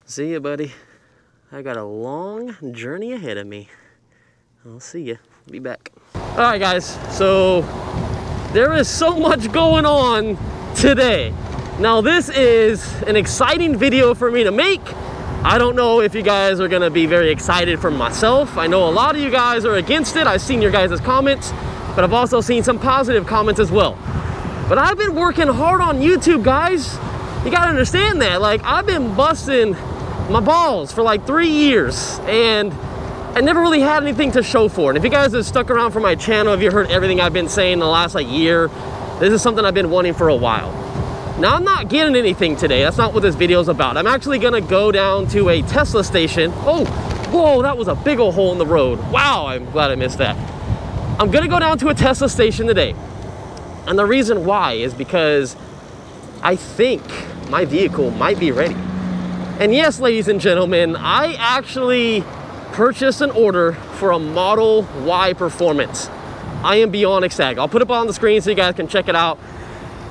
See ya, buddy. I got a long journey ahead of me. I'll see ya. Be back. All right, guys. So there is so much going on today. Now, this is an exciting video for me to make. I don't know if you guys are gonna be very excited for myself. I know a lot of you guys are against it. I've seen your guys' comments, but I've also seen some positive comments as well. But I've been working hard on YouTube, guys. You gotta understand that. Like, I've been busting my balls for like 3 years, and I never really had anything to show for it. If you guys have stuck around for my channel, if you heard everything I've been saying in the last like year, this is something I've been wanting for a while. Now, I'm not getting anything today. That's not what this video is about. I'm actually gonna go down to a Tesla station. Oh, whoa, that was a big old hole in the road. Wow, I'm glad I missed that. I'm gonna go down to a Tesla station today. And the reason why is because I think my vehicle might be ready. And yes, ladies and gentlemen, I actually purchased an order for a Model Y Performance. I am beyond ecstatic. I'll put it on the screen so you guys can check it out.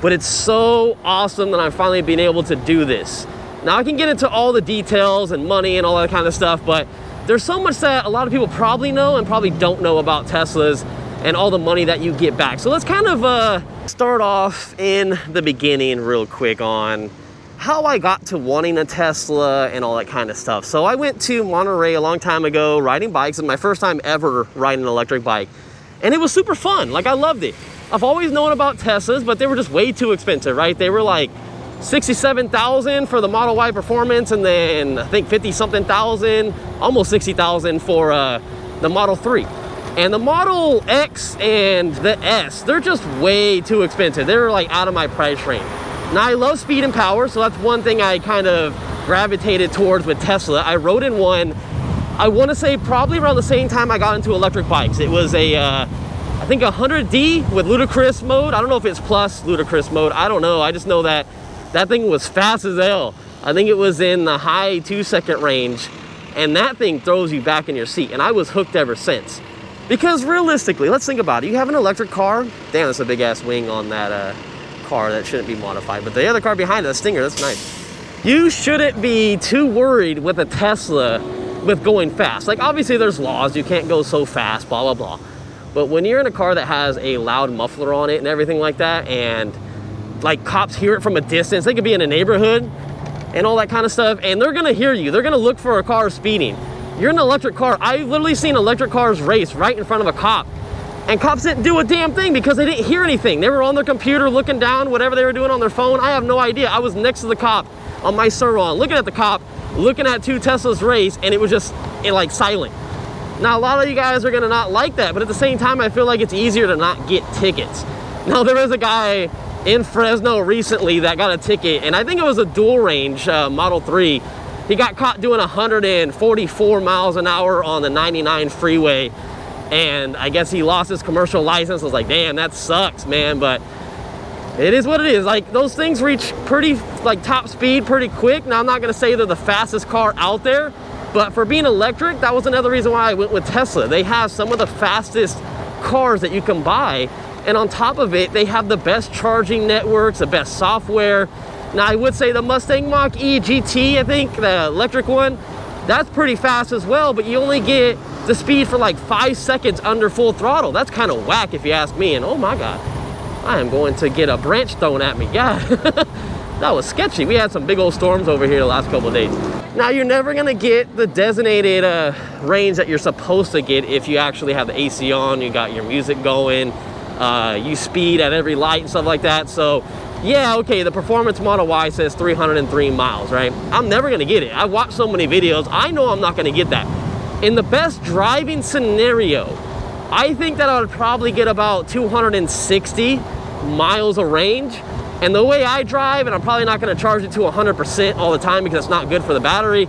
But it's so awesome that I'm finally being able to do this. Now, I can get into all the details and money and all that kind of stuff, but there's so much that a lot of people probably know and probably don't know about Teslas and all the money that you get back. So let's kind of start off in the beginning real quick on how I got to wanting a Tesla and all that kind of stuff. So I went to Monterey a long time ago riding bikes. It was my first time ever riding an electric bike. And it was super fun. Like, I loved it. I've always known about Teslas, but they were just way too expensive, right? They were like $67,000 for the Model Y Performance, and then I think 50-something thousand, almost 60,000 for the Model 3. And the Model X and the S, they're just way too expensive. They're like out of my price range. Now, I love speed and power, so that's one thing I kind of gravitated towards with Tesla. I rode in one, I want to say probably around the same time I got into electric bikes. It was a, I think 100D with ludicrous mode. I don't know if it's plus ludicrous mode. I don't know. I just know that that thing was fast as hell. I think it was in the high 2-second range, and that thing throws you back in your seat, and I was hooked ever since. Because realistically, let's think about it. You have an electric car. Damn, that's a big ass wing on that car. That shouldn't be modified. But the other car behind it, the Stinger, that's nice. You shouldn't be too worried with a Tesla with going fast. Like, obviously there's laws. You can't go so fast, blah, blah, blah. But when you're in a car that has a loud muffler on it and everything like that, and like cops hear it from a distance, they could be in a neighborhood and all that kind of stuff, and they're gonna hear you. They're gonna look for a car speeding. You're in an electric car. I've literally seen electric cars race right in front of a cop, and cops didn't do a damn thing because they didn't hear anything. They were on their computer looking down, whatever they were doing on their phone. I have no idea. I was next to the cop on my Surron, looking at the cop, looking at two Teslas race, and it was just like silent. Now, a lot of you guys are gonna not like that, but at the same time, I feel like it's easier to not get tickets. Now, there was a guy in Fresno recently that got a ticket, and I think it was a dual range Model 3. He got caught doing 144 miles an hour on the 99 freeway, and I guess he lost his commercial license. I was like, damn, that sucks, man, but it is what it is. Like, those things reach pretty, like, top speed pretty quick. Now, I'm not gonna say they're the fastest car out there, but for being electric, that was another reason why I went with Tesla. They have some of the fastest cars that you can buy, and on top of it, they have the best charging networks, the best software. Now, I would say the Mustang Mach-E GT, I think, the electric one, that's pretty fast as well, but you only get the speed for like 5 seconds under full throttle. That's kind of whack if you ask me, and oh my God, I am going to get a branch thrown at me. God, that was sketchy. We had some big old storms over here the last couple of days. Now, you're never gonna get the designated range that you're supposed to get if you actually have the AC on, you got your music going, you speed at every light and stuff like that. So yeah, okay, the Performance Model Y says 303 miles, right? I'm never gonna get it. I've watched so many videos. I know I'm not gonna get that. In the best driving scenario, I think that I would probably get about 260 miles of range. And the way I drive, and I'm probably not gonna charge it to 100% all the time because it's not good for the battery,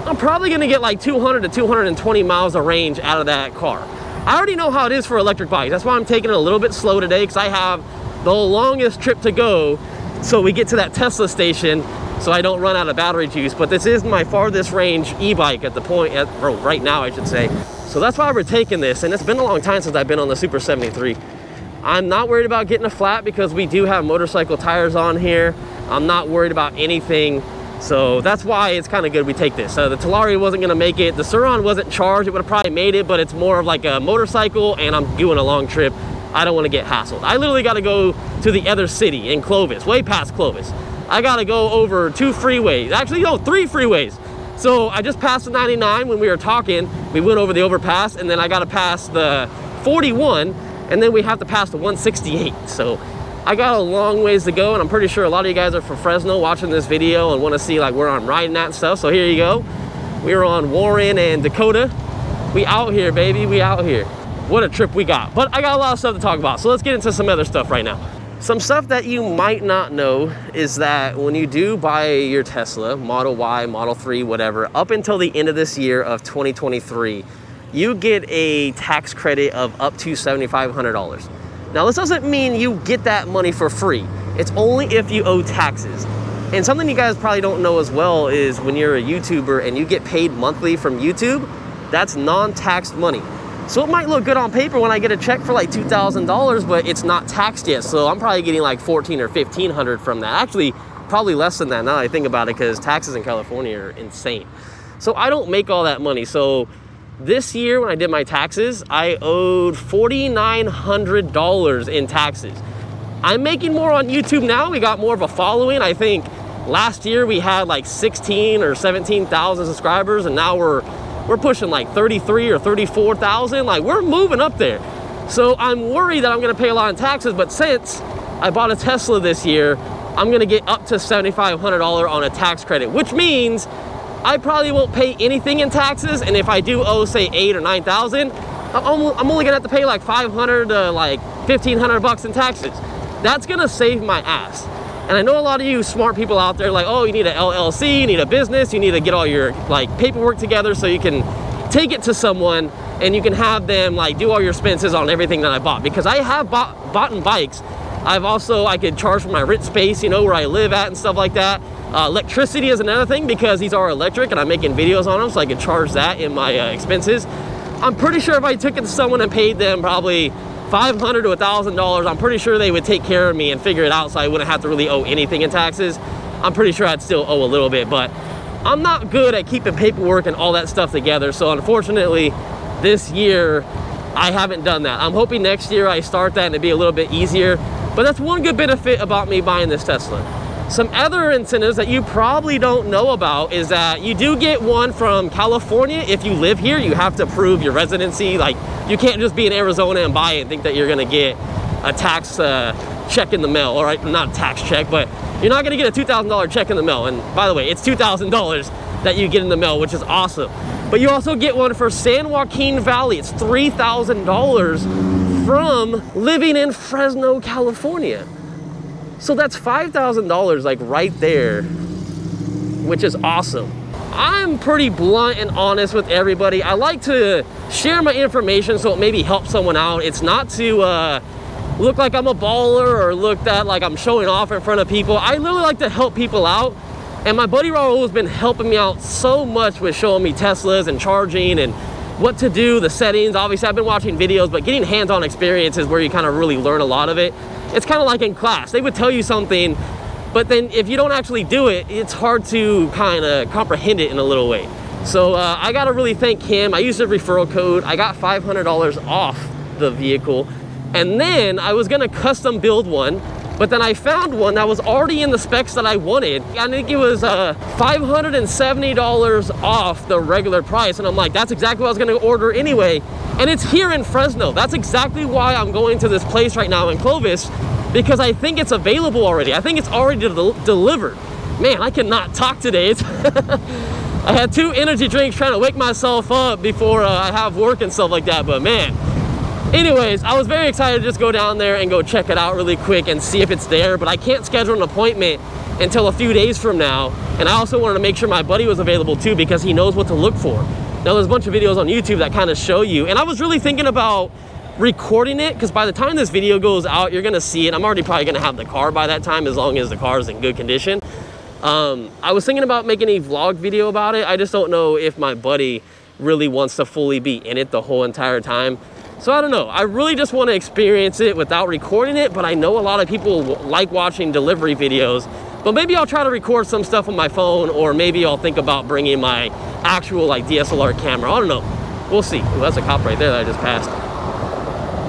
I'm probably gonna get like 200 to 220 miles of range out of that car. I already know how it is for electric bikes. That's why I'm taking it a little bit slow today, because I have the longest trip to go so we get to that Tesla station so I don't run out of battery juice. But this is my farthest range e-bike at the point, right now I should say. So that's why we're taking this, and it's been a long time since I've been on the Super 73. I'm not worried about getting a flat because we do have motorcycle tires on here. I'm not worried about anything So that's why it's kind of good we take this. The Talari wasn't going to make it. The Sur-Ron wasn't charged. It would have probably made it, but it's more of like a motorcycle, and I'm doing a long trip. I don't want to get hassled. I literally got to go to the other city in Clovis, way past Clovis. I got to go over 2 freeways. Actually, no, 3 freeways. So I just passed the 99 when we were talking. We went over the overpass, and then I got to pass the 41, and then we have to pass the 168. So I got a long ways to go, and I'm pretty sure a lot of you guys are from Fresno watching this video and want to see like where I'm riding at and stuff. So here you go. We're on Warren and Dakota. We out here, baby. We out here. What a trip we got. But I got a lot of stuff to talk about, so let's get into some other stuff right now. Some stuff that you might not know is that when you do buy your Tesla, Model Y, Model 3, whatever, up until the end of this year of 2023, you get a tax credit of up to $7,500. Now, this doesn't mean you get that money for free. It's only if you owe taxes. And something you guys probably don't know as well is when you're a YouTuber and you get paid monthly from YouTube, that's non-taxed money. So it might look good on paper when I get a check for like $2,000, but it's not taxed yet. So I'm probably getting like $1,400 or $1,500 from that. Actually, probably less than that now that I think about it, because taxes in California are insane. So I don't make all that money. So this year when I did my taxes, I owed $4,900 in taxes. I'm making more on YouTube now. We got more of a following. I think last year we had like 16 or 17,000 subscribers, and now we're pushing like 33 or 34,000. Like, we're moving up there. So I'm worried that I'm gonna pay a lot in taxes, but since I bought a Tesla this year, I'm gonna get up to $7,500 on a tax credit, which means I probably won't pay anything in taxes. And if I do owe, say, 8,000 or 9,000, I'm only gonna have to pay like 500 to like 1,500 bucks in taxes. That's gonna save my ass. And I know a lot of you smart people out there like, oh, you need an LLC, you need a business, you need to get all your like paperwork together so you can take it to someone and you can have them like do all your expenses on everything that I bought. Because I have bought in bikes. I could charge for my rent space, you know, where I live at and stuff like that. Electricity is another thing because these are electric and I'm making videos on them, so I can charge that in my expenses. I'm pretty sure if I took it to someone and paid them probably $500 to $1,000, I'm pretty sure they would take care of me and figure it out so I wouldn't have to really owe anything in taxes. I'm pretty sure I'd still owe a little bit, but I'm not good at keeping paperwork and all that stuff together. So unfortunately, this year, I haven't done that. I'm hoping next year I start that and it'd be a little bit easier. But that's one good benefit about me buying this Tesla. Some other incentives that you probably don't know about is that you do get one from California. If you live here, you have to prove your residency. Like, you can't just be in Arizona and buy it and think that you're gonna get a tax check in the mail. All right, not a tax check, but you're not gonna get a $2,000 check in the mail. And by the way, it's $2,000 that you get in the mail, which is awesome. But you also get one for San Joaquin Valley. It's $3,000 from living in Fresno, California. So that's $5,000 like right there, which is awesome. I'm pretty blunt and honest with everybody. I like to share my information so it maybe helps someone out. It's not to look like I'm a baller or look that like I'm showing off in front of people. I literally like to help people out. And my buddy Raul has been helping me out so much with showing me Teslas and charging and what to do, the settings. Obviously, I've been watching videos, but getting hands-on experience is where you kind of really learn a lot of it. It's kind of like in class. They would tell you something, but then if you don't actually do it, it's hard to kind of comprehend it in a little way. So I got to really thank him. I used a referral code. I got $500 off the vehicle. And then I was going to custom build one, but then I found one that was already in the specs that I wanted. I think it was $570 off the regular price. And I'm like, that's exactly what I was gonna order anyway. And it's here in Fresno. That's exactly why I'm going to this place right now in Clovis, because I think it's available already. I think it's already delivered. Man, I cannot talk today. I had 2 energy drinks trying to wake myself up before I have work and stuff like that, but man. Anyways, I was very excited to just go down there and go check it out really quick and see if it's there, but I can't schedule an appointment until a few days from now. And I also wanted to make sure my buddy was available too, because he knows what to look for. Now, there's a bunch of videos on YouTube that kind of show you, and I was really thinking about recording it, because by the time this video goes out, you're gonna see it. I'm already probably gonna have the car by that time, as long as the car is in good condition. I was thinking about making a vlog video about it. I just don't know if my buddy really wants to fully be in it the whole entire time. So I don't know. I really just want to experience it without recording it, but I know a lot of people like watching delivery videos, But maybe I'll try to record some stuff on my phone, or maybe I'll think about bringing my actual like DSLR camera. I don't know. We'll see. Ooh, that's a cop right there that I just passed.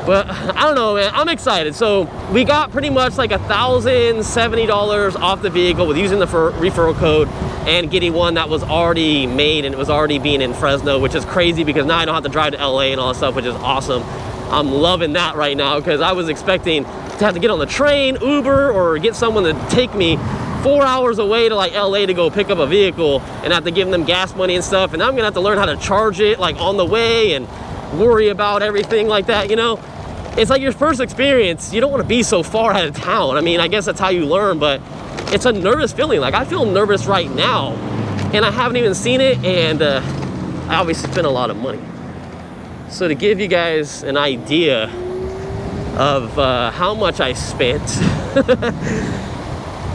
But I don't know, man. I'm excited. So we got pretty much like $1,070 off the vehicle with using the referral code and getting one that was already made, and it was already being in Fresno, which is crazy because now I don't have to drive to LA and all that stuff, which is awesome. I'm loving that right now because I was expecting to have to get on the train, Uber, or get someone to take me 4 hours away to like LA to go pick up a vehicle and have to give them gas money and stuff. And now I'm gonna have to learn how to charge it like on the way and worry about everything like that, you know? It's like your first experience, you don't want to be so far out of town. I mean, I guess that's how you learn, but it's a nervous feeling. Like I feel nervous right now and I haven't even seen it, and I obviously spent a lot of money. So to give you guys an idea of how much I spent,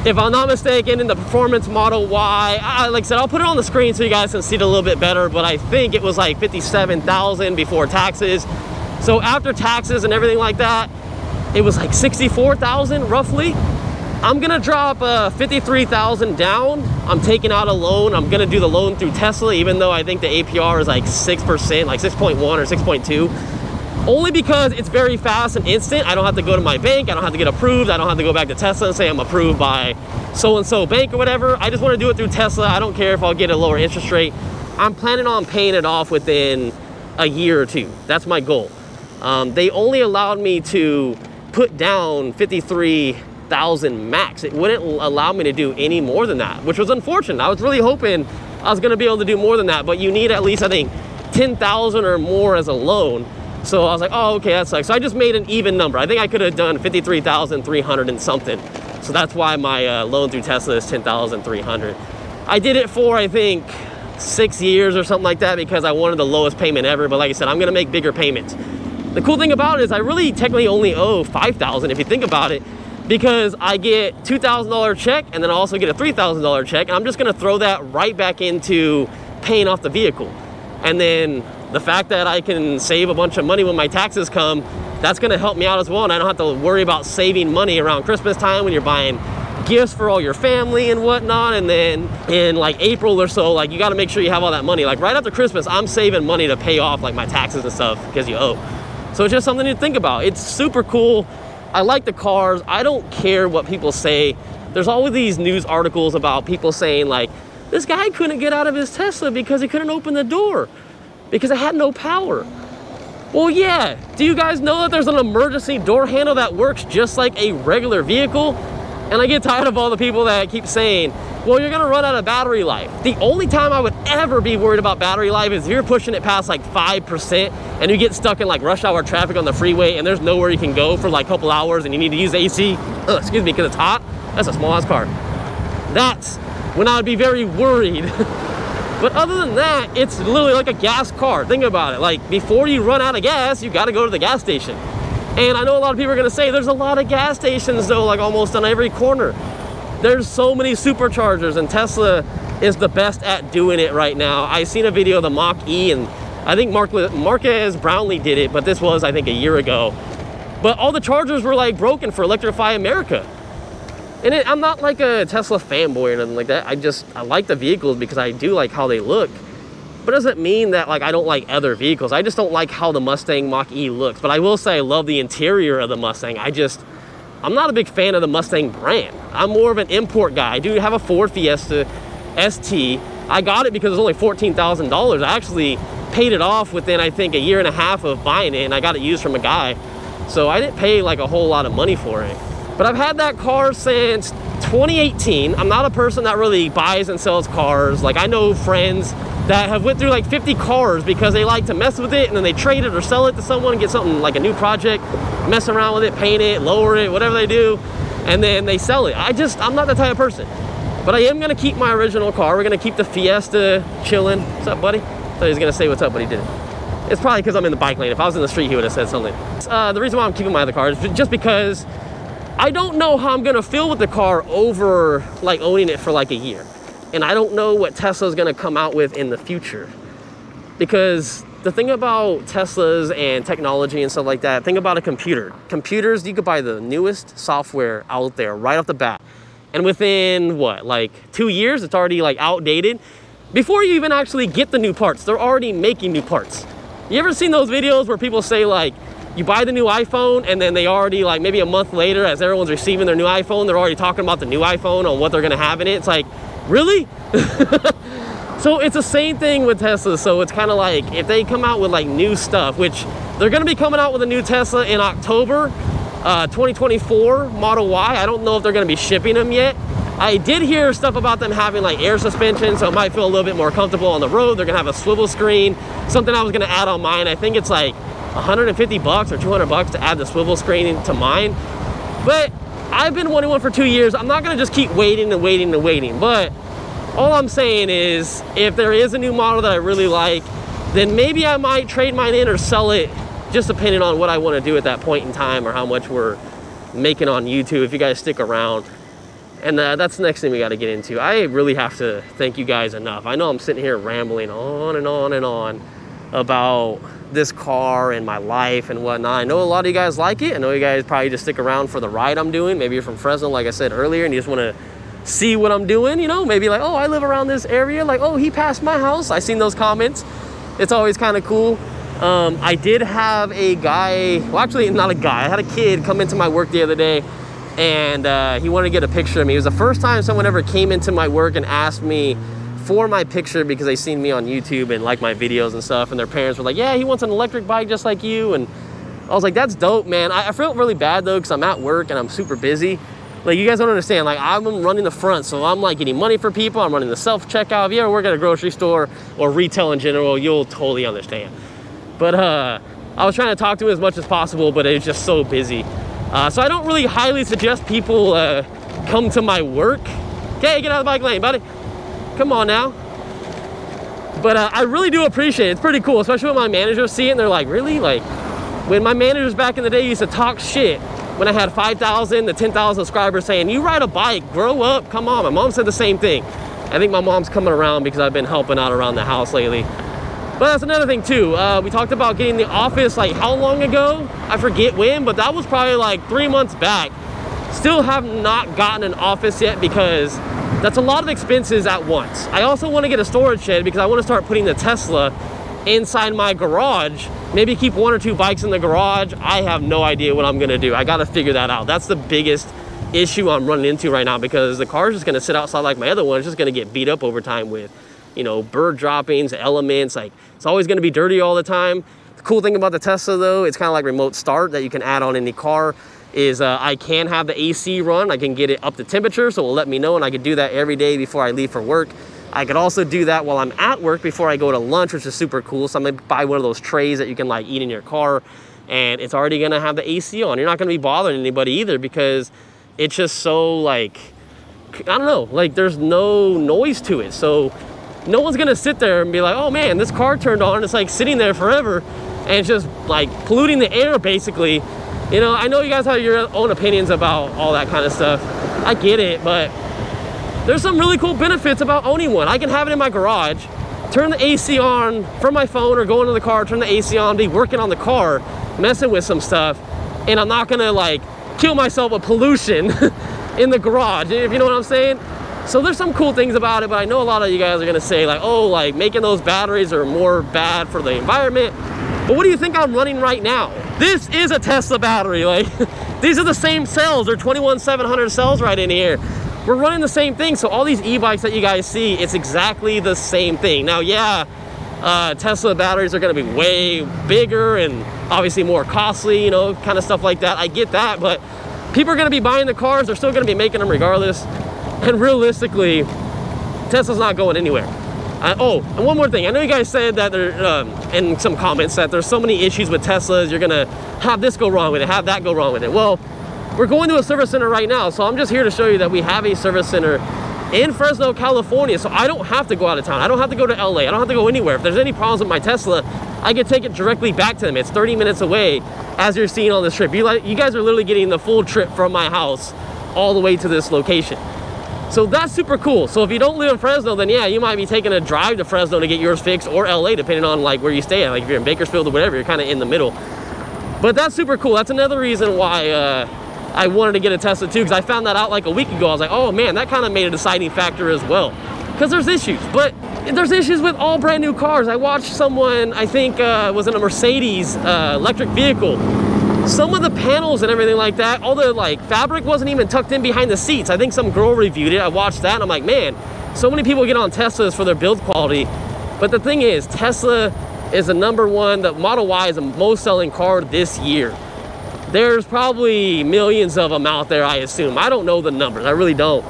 if I'm not mistaken, in the Performance Model Y, like I said, I'll put it on the screen so you guys can see it a little bit better, but I think it was like $57,000 before taxes. So after taxes and everything like that, it was like $64,000 roughly. I'm gonna drop $53,000 down. I'm taking out a loan. I'm gonna do the loan through Tesla, even though I think the APR is like 6%, like 6.1 or 6.2. Only because it's very fast and instant. I don't have to go to my bank. I don't have to get approved. I don't have to go back to Tesla and say I'm approved by so-and-so bank or whatever. I just wanna do it through Tesla. I don't care if I'll get a lower interest rate. I'm planning on paying it off within a year or two. That's my goal. They only allowed me to put down $53,000 max. It wouldn't allow me to do any more than that, which was unfortunate. I was really hoping I was gonna be able to do more than that, but you need at least, I think, $10,000 or more as a loan. So I was like, oh, okay, that sucks. So I just made an even number. I think I could have done $53,300 and something. So that's why my loan through Tesla is $10,300. I did it for, I think, 6 years or something like that because I wanted the lowest payment ever. But like I said, I'm gonna make bigger payments. The cool thing about it is I really technically only owe $5,000 if you think about it, because I get $2,000 check and then I also get a $3,000 check, and I'm just gonna throw that right back into paying off the vehicle. And then the fact that I can save a bunch of money when my taxes come, that's gonna help me out as well, and I don't have to worry about saving money around Christmas time when you're buying gifts for all your family and whatnot. And then in like April or so, like you gotta make sure you have all that money. Like right after Christmas, I'm saving money to pay off like my taxes and stuff because you owe. So it's just something to think about. It's super cool. I like the cars. I don't care what people say. There's always these news articles about people saying like, this guy couldn't get out of his Tesla because he couldn't open the door because it had no power. Well, yeah. Do you guys know that there's an emergency door handle that works just like a regular vehicle? And I get tired of all the people that keep saying, well, you're gonna run out of battery life. The only time I would ever be worried about battery life is if you're pushing it past like 5% and you get stuck in like rush hour traffic on the freeway and there's nowhere you can go for like a couple hours and you need to use AC, excuse me, because it's hot. That's a small ass car. That's when I would be very worried. But other than that, it's literally like a gas car. Think about it. Like before you run out of gas, you gotta go to the gas station. And I know a lot of people are gonna say there's a lot of gas stations though, like almost on every corner. There's so many superchargers, and Tesla is the best at doing it right now. I seen a video of the Mach-E, and I think Marquez Brownlee did it, but this was, I think, a year ago. But all the chargers were like broken for Electrify America. And I'm not like a Tesla fanboy or nothing like that. I like the vehicles because I do like how they look. But it doesn't mean that like I don't like other vehicles. I just don't like how the Mustang Mach-E looks. But I will say I love the interior of the Mustang. I'm not a big fan of the Mustang brand. I'm more of an import guy. I do have a Ford Fiesta ST. I got it because it was only $14,000. I actually paid it off within, I think, a year and a half of buying it, and I got it used from a guy. So I didn't pay like a whole lot of money for it. But I've had that car since 2018. I'm not a person that really buys and sells cars. Like I know friends that have went through like 50 cars because they like to mess with it and then they trade it or sell it to someone and get something like a new project, mess around with it, paint it, lower it, whatever they do, and then they sell it. I'm not that type of person. But I am gonna keep my original car. We're gonna keep the Fiesta chilling. What's up, buddy? I thought he was gonna say what's up, but he didn't. It's probably because I'm in the bike lane. If I was in the street, he would have said something. The reason why I'm keeping my other car is just because I don't know how I'm gonna feel with the car over like owning it for like a year. And I don't know what Tesla's gonna come out with in the future. Because the thing about Teslas and technology and stuff like that, think about a computer. Computers, you could buy the newest software out there right off the bat. and within what, like 2 years, it's already like outdated. Before you even actually get the new parts, they're already making new parts. You ever seen those videos where people say like, you buy the new iPhone and then they already, like maybe a month later, as everyone's receiving their new iPhone, they're already talking about the new iPhone on what they're gonna have in it. It's like, really? So it's the same thing with Tesla. So it's kind of like, if they come out with like new stuff, which they're gonna be coming out with a new Tesla in October 2024 Model Y. I don't know if they're gonna be shipping them yet. I did hear stuff about them having like air suspension, so it might feel a little bit more comfortable on the road. They're gonna have a swivel screen, something I was gonna add on mine. I think it's like 150 bucks or 200 bucks to add the swivel screen to mine. But I've been wanting one for 2 years. I'm not gonna just keep waiting and waiting and waiting. But all I'm saying is, if there is a new model that I really like, then maybe I might trade mine in or sell it, just depending on what I want to do at that point in time or how much we're making on YouTube, if you guys stick around. And that's the next thing we got to get into. I really have to thank you guys enough. I know I'm sitting here rambling on and on and on about this car and my life and whatnot. I know a lot of you guys like it. I know you guys probably just stick around for the ride I'm doing. Maybe you're from Fresno, like I said earlier, and you just want to see what I'm doing, you know, maybe like, oh, I live around this area, like, oh, he passed my house. I seen those comments. It's always kind of cool. I did have a guy, well, actually not a guy, I had a kid come into my work the other day, and he wanted to get a picture of me. It was the first time someone ever came into my work and asked me for my picture because they seen me on YouTube and like my videos and stuff, and their parents were like, yeah, he wants an electric bike just like you. And I was like, that's dope, man. I felt really bad though, because I'm at work and I'm super busy. Like, you guys don't understand, like, I'm running the front, so I'm like getting money for people. I'm running the self-checkout. If you ever work at a grocery store or retail in general, you'll totally understand. But I was trying to talk to him as much as possible, but it was just so busy. So I don't really highly suggest people come to my work. Okay, get out of the bike lane, buddy. Come on now. But I really do appreciate it. It's pretty cool, especially when my managers see it and they're like, really? Like, when my managers back in the day used to talk shit when I had 5,000 to 10,000 subscribers saying, you ride a bike, grow up, come on. My mom said the same thing. I think my mom's coming around because I've been helping out around the house lately. But that's another thing too. We talked about getting the office like how long ago? I forget when, but that was probably like 3 months back. Still have not gotten an office yet because that's a lot of expenses at once. I also want to get a storage shed because I want to start putting the Tesla inside my garage. Maybe keep 1 or 2 bikes in the garage. I have no idea what I'm gonna do. I gotta figure that out. That's the biggest issue I'm running into right now, because the car is just gonna sit outside like my other one. It's just gonna get beat up over time with, you know, bird droppings, elements. Like, it's always gonna be dirty all the time. The cool thing about the Tesla though, it's kind of like remote start that you can add on any car, is I can have the AC run. I can get it up to temperature, so it will let me know, and I can do that every day before I leave for work. I could also do that while I'm at work before I go to lunch, which is super cool. So I'm gonna buy one of those trays that you can like eat in your car, and it's already gonna have the AC on. You're not gonna be bothering anybody either, because it's just so like, I don't know, like there's no noise to it. So no one's gonna sit there and be like, oh man, this car turned on. It's like sitting there forever and it's just like polluting the air basically. You know, I know you guys have your own opinions about all that kind of stuff. I get it, but there's some really cool benefits about owning one. I can have it in my garage, turn the AC on from my phone or go into the car, turn the AC on, be working on the car, messing with some stuff, and I'm not gonna like kill myself with pollution in the garage, if you know what I'm saying. So there's some cool things about it, but I know a lot of you guys are gonna say like, oh, like making those batteries are more bad for the environment. But what do you think I'm running right now? This is a Tesla battery. Like, these are the same cells. They're 21700 cells right in here. We're running the same thing. So all these e-bikes that you guys see, it's exactly the same thing. Now, yeah, Tesla batteries are gonna be way bigger and obviously more costly, you know, kind of stuff like that. I get that, but people are gonna be buying the cars. They're still gonna be making them regardless. And realistically, Tesla's not going anywhere. Oh, and one more thing. I know you guys said that there, in some comments, that there's so many issues with Teslas. You're gonna have this go wrong with it, have that go wrong with it. Well, we're going to a service center right now, so I'm just here to show you that we have a service center in Fresno, California, so I don't have to go out of town. I don't have to go to LA. I don't have to go anywhere. If there's any problems with my Tesla, I can take it directly back to them. It's 30 minutes away, as you're seeing on this trip. You guys are literally getting the full trip from my house all the way to this location. So that's super cool. So if you don't live in Fresno, then yeah, you might be taking a drive to Fresno to get yours fixed, or LA, depending on like where you stay at. Like if you're in Bakersfield or whatever, you're kind of in the middle. But that's super cool. That's another reason why I wanted to get a Tesla too, because I found that out like a week ago. I was like, oh man, that kind of made a deciding factor as well, because there's issues. But there's issues with all brand new cars. I watched someone, I think was in a Mercedes electric vehicle. Some of the panels and everything like that, all the like fabric wasn't even tucked in behind the seats. I think some girl reviewed it. I watched that and I'm like, man, so many people get on Teslas for their build quality. But the thing is, Tesla is the #1, the Model Y is the most selling car this year. There's probably millions of them out there, I assume. I don't know the numbers, I really don't.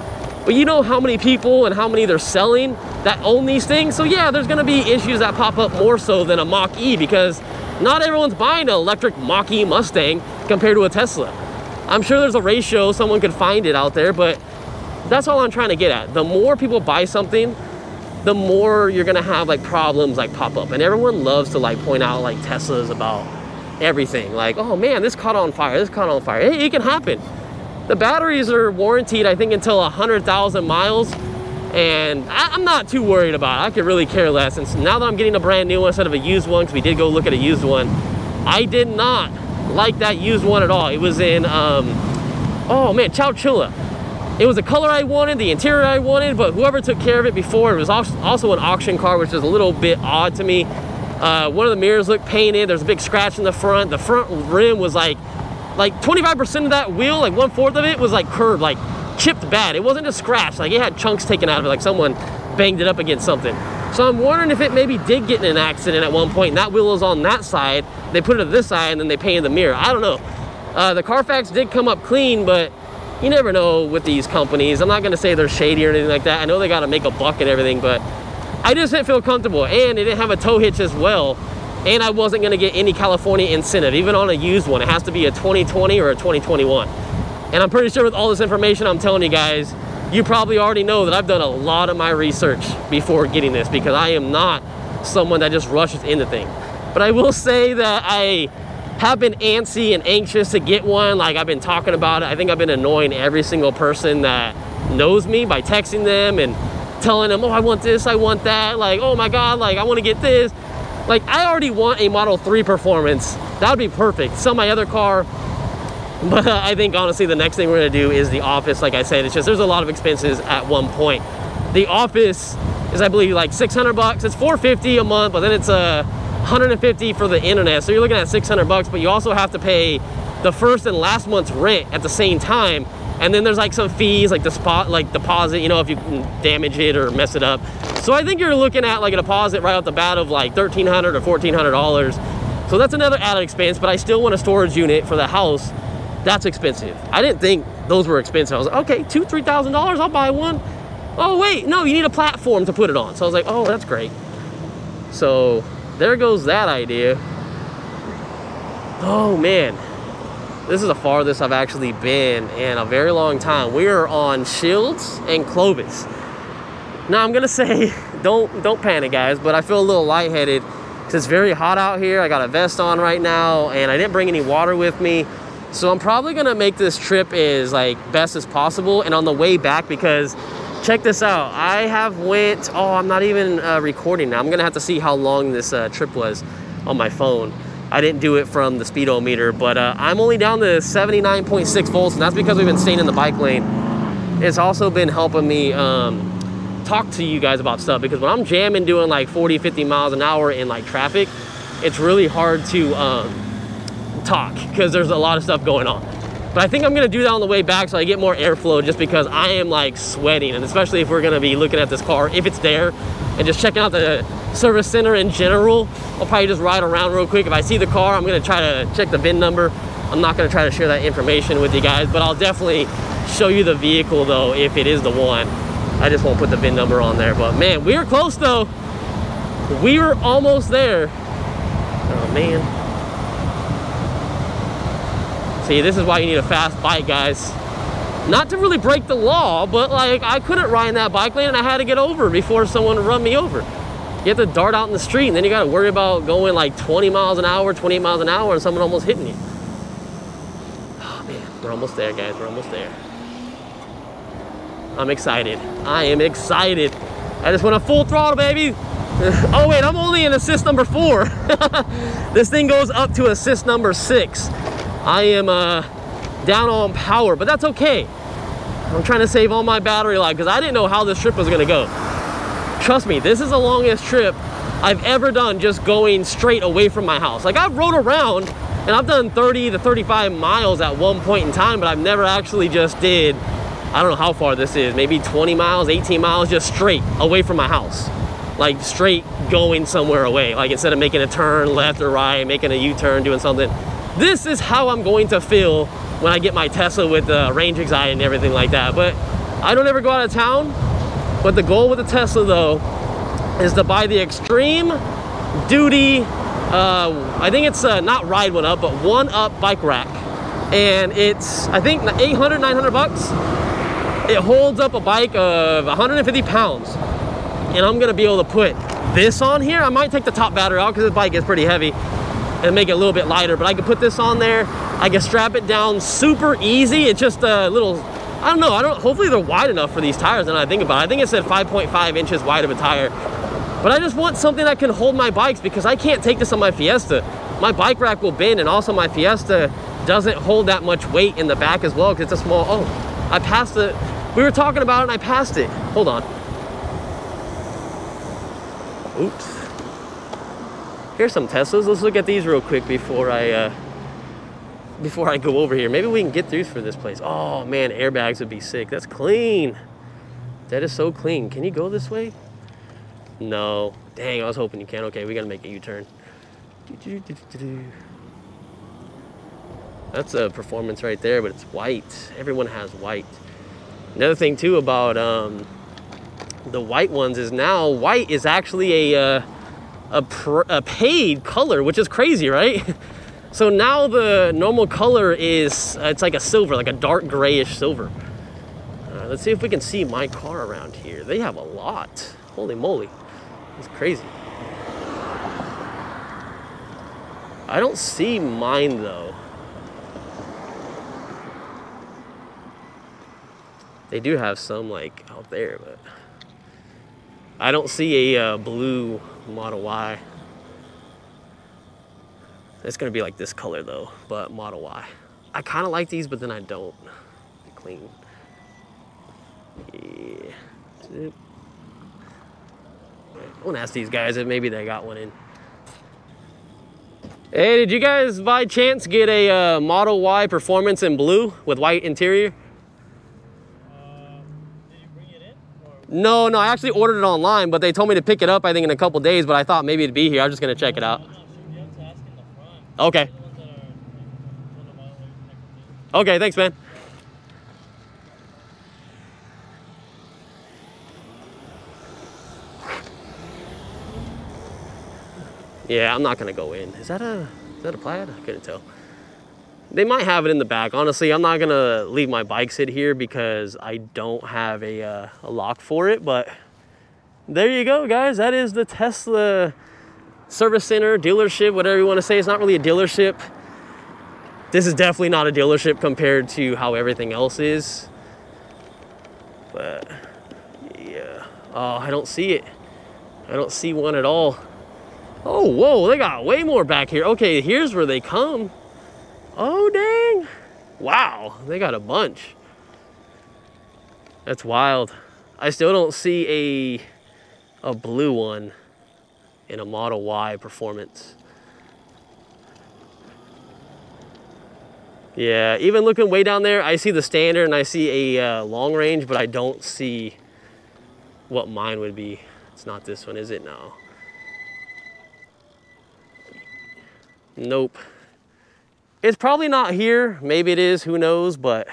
But you know how many people and how many they're selling that own these things? So yeah, there's gonna be issues that pop up more so than a Mach-E, because not everyone's buying an electric Mach-E Mustang compared to a Tesla. I'm sure there's a ratio, someone could find it out there, but that's all I'm trying to get at. The more people buy something, the more you're gonna have like problems like pop up. And everyone loves to like point out like Teslas about everything. Like, oh man, this caught on fire, this caught on fire. Hey, it can happen. The batteries are warranted, I think, until 100,000 miles. And I'm not too worried about it. I could really care less. And so now that I'm getting a brand new one instead of a used one, because we did go look at a used one, I did not like that used one at all. It was in, oh man, Chowchilla. It was the color I wanted, the interior I wanted, but whoever took care of it before, it was also an auction car, which is a little bit odd to me. One of the mirrors looked painted. There's a big scratch in the front. The front rim was like 25% of that wheel, like 1/4 of it was like curved, like chipped bad. It wasn't a scratch, like it had chunks taken out of it, like someone banged it up against something. So I'm wondering if it maybe did get in an accident at one point and that wheel was on that side, they put it to this side and then they painted the mirror. I don't know. The Carfax did come up clean, but you never know with these companies. I'm not gonna say they're shady or anything like that. I know they gotta make a buck and everything, but I just didn't feel comfortable. And it didn't have a tow hitch as well. And I wasn't gonna get any California incentive, even on a used one. It has to be a 2020 or a 2021. And I'm pretty sure with all this information I'm telling you guys, you probably already know that I've done a lot of my research before getting this, because I am not someone that just rushes into things. But I will say that I have been antsy and anxious to get one. Like, I've been talking about it. I think I've been annoying every single person that knows me by texting them and telling them, oh, I want this, I want that. Like, oh my God, like I wanna get this. Like, I already want a Model 3 Performance. That would be perfect. Sell my other car. But I think honestly the next thing we're gonna do is the Office. Like I said, it's just, there's a lot of expenses at one point. The Office is, I believe, like 600 bucks. It's $450 a month, but then it's $150 for the internet. So you're looking at 600 bucks, but you also have to pay the first and last month's rent at the same time. And then there's like some fees, like the deposit, you know, if you can damage it or mess it up. So I think you're looking at like a deposit right off the bat of like $1,300 or $1,400. So that's another added expense, but I still want a storage unit for the house. That's expensive. I didn't think those were expensive. I was like, okay, $2,000, $3,000, I'll buy one. Oh wait, no, you need a platform to put it on. So I was like, oh, that's great. So there goes that idea. Oh man, this is the farthest I've actually been in a very long time. We are on Shields and Clovis. Now I'm gonna say, don't panic guys, but I feel a little lightheaded because it's very hot out here. I got a vest on right now and I didn't bring any water with me. So I'm probably gonna make this trip as like best as possible. And on the way back, because check this out, I have went, oh, I'm not even recording now. I'm gonna have to see how long this trip was on my phone. I didn't do it from the speedometer, but I'm only down to 79.6 volts, and that's because we've been staying in the bike lane. It's also been helping me talk to you guys about stuff, because when I'm jamming doing like 40, 50 miles an hour in like traffic, it's really hard to talk because there's a lot of stuff going on. But I think I'm gonna do that on the way back so I get more airflow, just because I am like sweating, and especially if we're gonna be looking at this car, if it's there, and just checking out the service center in general. I'll probably just ride around real quick. If I see the car, I'm gonna try to check the VIN number. I'm not gonna try to share that information with you guys, but I'll definitely show you the vehicle though, if it is the one. I just won't put the VIN number on there. But man, we were close though. We were almost there. Oh man. See, this is why you need a fast bike, guys. Not to really break the law, but like I couldn't ride in that bike lane and I had to get over before someone would run me over. You have to dart out in the street and then you gotta worry about going like 20 miles an hour, 28 miles an hour and someone almost hitting you. Oh man, we're almost there, guys, we're almost there. I'm excited. I am excited. I just went on full throttle, baby. Oh wait, I'm only in assist number 4. This thing goes up to assist number 6. I am down on power, but that's okay. I'm trying to save all my battery life because I didn't know how this trip was gonna go. Trust me, this is the longest trip I've ever done just going straight away from my house. Like, I've rode around and I've done 30 to 35 miles at one point in time, but I've never actually just did, I don't know how far this is, maybe 20 miles, 18 miles, just straight away from my house. Like, straight going somewhere away. Like, instead of making a turn left or right, making a U-turn, doing something. This is how I'm going to feel when I get my Tesla with range anxiety and everything like that. But I don't ever go out of town. But the goal with the Tesla, though, is to buy the extreme duty, I think it's not ride one up, but one up bike rack. And it's, I think, 800, 900 bucks. It holds up a bike of 150 pounds. And I'm gonna be able to put this on here. I might take the top battery out because this bike is pretty heavy and make it a little bit lighter, but I can put this on there. I can strap it down super easy. It's just a little, I don't know, hopefully they're wide enough for these tires than I think about. I think it said 5.5 inches wide of a tire. But I just want something that can hold my bikes because I can't take this on my Fiesta. My bike rack will bend, and also my Fiesta doesn't hold that much weight in the back as well because it's a small, oh, I passed it. We were talking about it and I passed it. Hold on. Oops. Here's some Teslas. Let's look at these real quick before I go over here. Maybe we can get through for this place. Oh man, airbags would be sick. That's clean. That is so clean. Can you go this way? No. Dang, I was hoping you can. Okay, we gotta make a U-turn. That's a performance right there, but it's white. Everyone has white. Another thing too about the white ones is now white is actually a paid color, which is crazy, right? So now the normal color is, it's like a silver, like a dark grayish silver. Let's see if we can see my car around here. They have a lot. Holy moly. It's crazy. I don't see mine though. They do have some like out there, but I don't see a blue Model Y. It's gonna be like this color though, but Model Y. I kind of like these, but then I don't. They're clean. Yeah. I want to ask these guys if maybe they got one in. Hey, did you guys by chance get a Model Y Performance in blue with white interior? Did you bring it in? Or? No, I actually ordered it online, but they told me to pick it up, I think, in a couple days, but I thought maybe it'd be here. I was just going to check it out. Okay. Okay, thanks, man. Yeah, I'm not gonna go in. Is that a Plaid? I couldn't tell. They might have it in the back. Honestly, I'm not gonna leave my bike sit here because I don't have a lock for it, but there you go, guys. That is the Tesla service center, dealership, whatever you want to say. It's not really a dealership. This is definitely not a dealership compared to how everything else is. But yeah. Oh, I don't see it. I don't see one at all. Oh, whoa, they got way more back here. Okay, here's where they come. Oh, dang. Wow, they got a bunch. That's wild. I still don't see a blue one in a Model Y Performance. Yeah, even looking way down there, I see the standard and I see a long range, but I don't see what mine would be. It's not this one, is it? No. Nope. It's probably not here. Maybe it is, who knows, but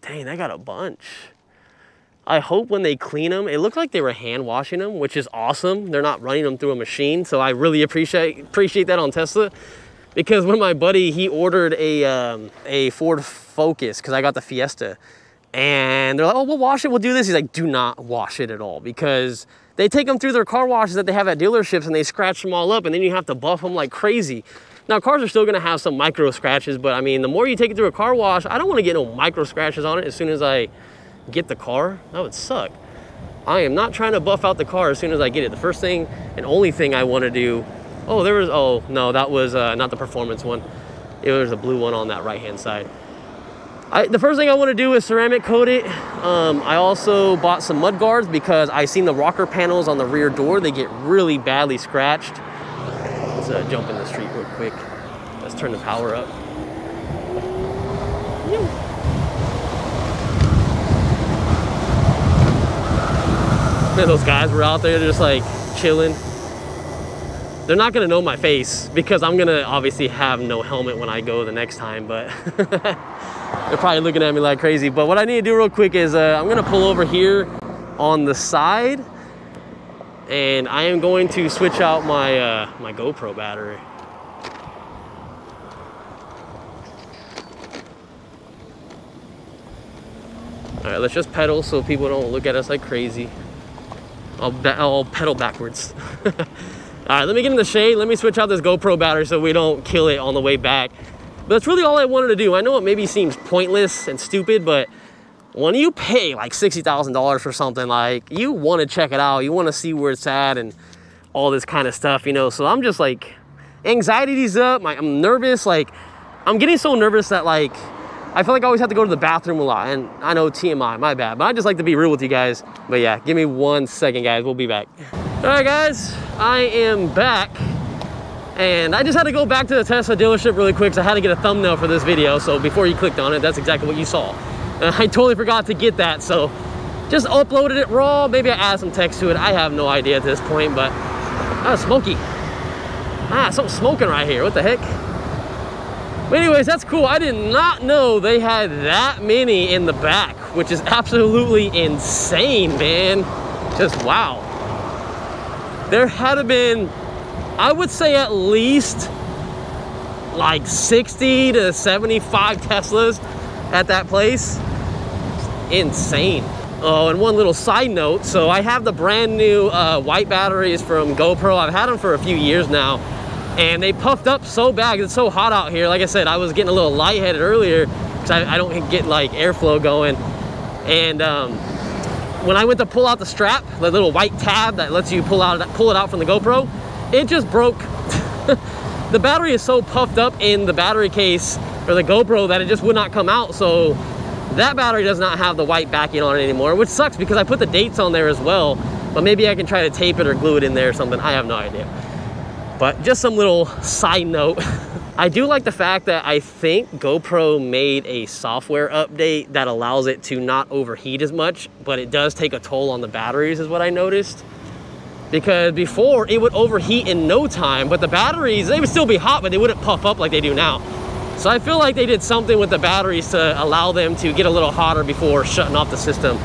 dang, they got a bunch. I hope when they clean them, it looked like they were hand washing them, which is awesome. They're not running them through a machine, so I really appreciate that on Tesla. Because when my buddy, he ordered a Ford Focus, because I got the Fiesta, and they're like, oh, we'll wash it, we'll do this. He's like, do not wash it at all, because they take them through their car washes that they have at dealerships and they scratch them all up, and then you have to buff them like crazy. Now, cars are still gonna have some micro scratches, but I mean, the more you take it through a car wash, I don't wanna get no micro scratches on it as soon as I get the car. That would suck. I am not trying to buff out the car as soon as I get it. The first thing and only thing I wanna do, oh no, that was not the Performance one. It was a blue one on that right-hand side. The first thing I want to do is ceramic coat it. I also bought some mud guards because I seen the rocker panels on the rear door. They get really badly scratched. Let's jump in the street real quick. Let's turn the power up. And those guys were out there just like chilling. They're not gonna know my face because I'm gonna obviously have no helmet when I go the next time, but they're probably looking at me like crazy. But what I need to do real quick is I'm gonna pull over here on the side and I am going to switch out my my GoPro battery. All right, let's just pedal so people don't look at us like crazy. I'll pedal backwards. All right, let me get in the shade. Let me switch out this GoPro battery so we don't kill it on the way back. But that's really all I wanted to do. I know it maybe seems pointless and stupid, but when you pay like $60,000 for something, like you want to check it out. You want to see where it's at and all this kind of stuff, you know? So I'm just like, anxiety's up. I'm nervous. Like, I'm getting so nervous that like, I feel like I always have to go to the bathroom a lot. And I know TMI, my bad. But I just like to be real with you guys. But yeah, give me 1 second, guys. We'll be back. All right, guys, I am back. And I just had to go back to the Tesla dealership really quick because I had to get a thumbnail for this video. So before you clicked on it, that's exactly what you saw. And I totally forgot to get that. So just uploaded it raw. Maybe I added some text to it. I have no idea at this point, but smoky. Something's smoking right here. What the heck? But anyways, that's cool. I did not know they had that many in the back, which is absolutely insane, man. Just wow. There had to been, I would say at least like 60 to 75 Teslas at that place. Insane. Oh, and one little side note. So I have the brand new white batteries from GoPro. I've had them for a few years now. And they puffed up so bad. It's so hot out here. Like I said, I was getting a little lightheaded earlier because I don't get like airflow going. And when I went to pull out the strap, the little white tab that lets you pull it out from the GoPro, it just broke. The battery is so puffed up in the battery case for the GoPro that it just would not come out. So that battery does not have the white backing on it anymore, which sucks because I put the dates on there as well. But maybe I can try to tape it or glue it in there or something. I have no idea. But just some little side note. I do like the fact that I think GoPro made a software update that allows it to not overheat as much, but it does take a toll on the batteries is what I noticed. Because before it would overheat in no time, but the batteries, they would still be hot, but they wouldn't puff up like they do now. So I feel like they did something with the batteries to allow them to get a little hotter before shutting off the system.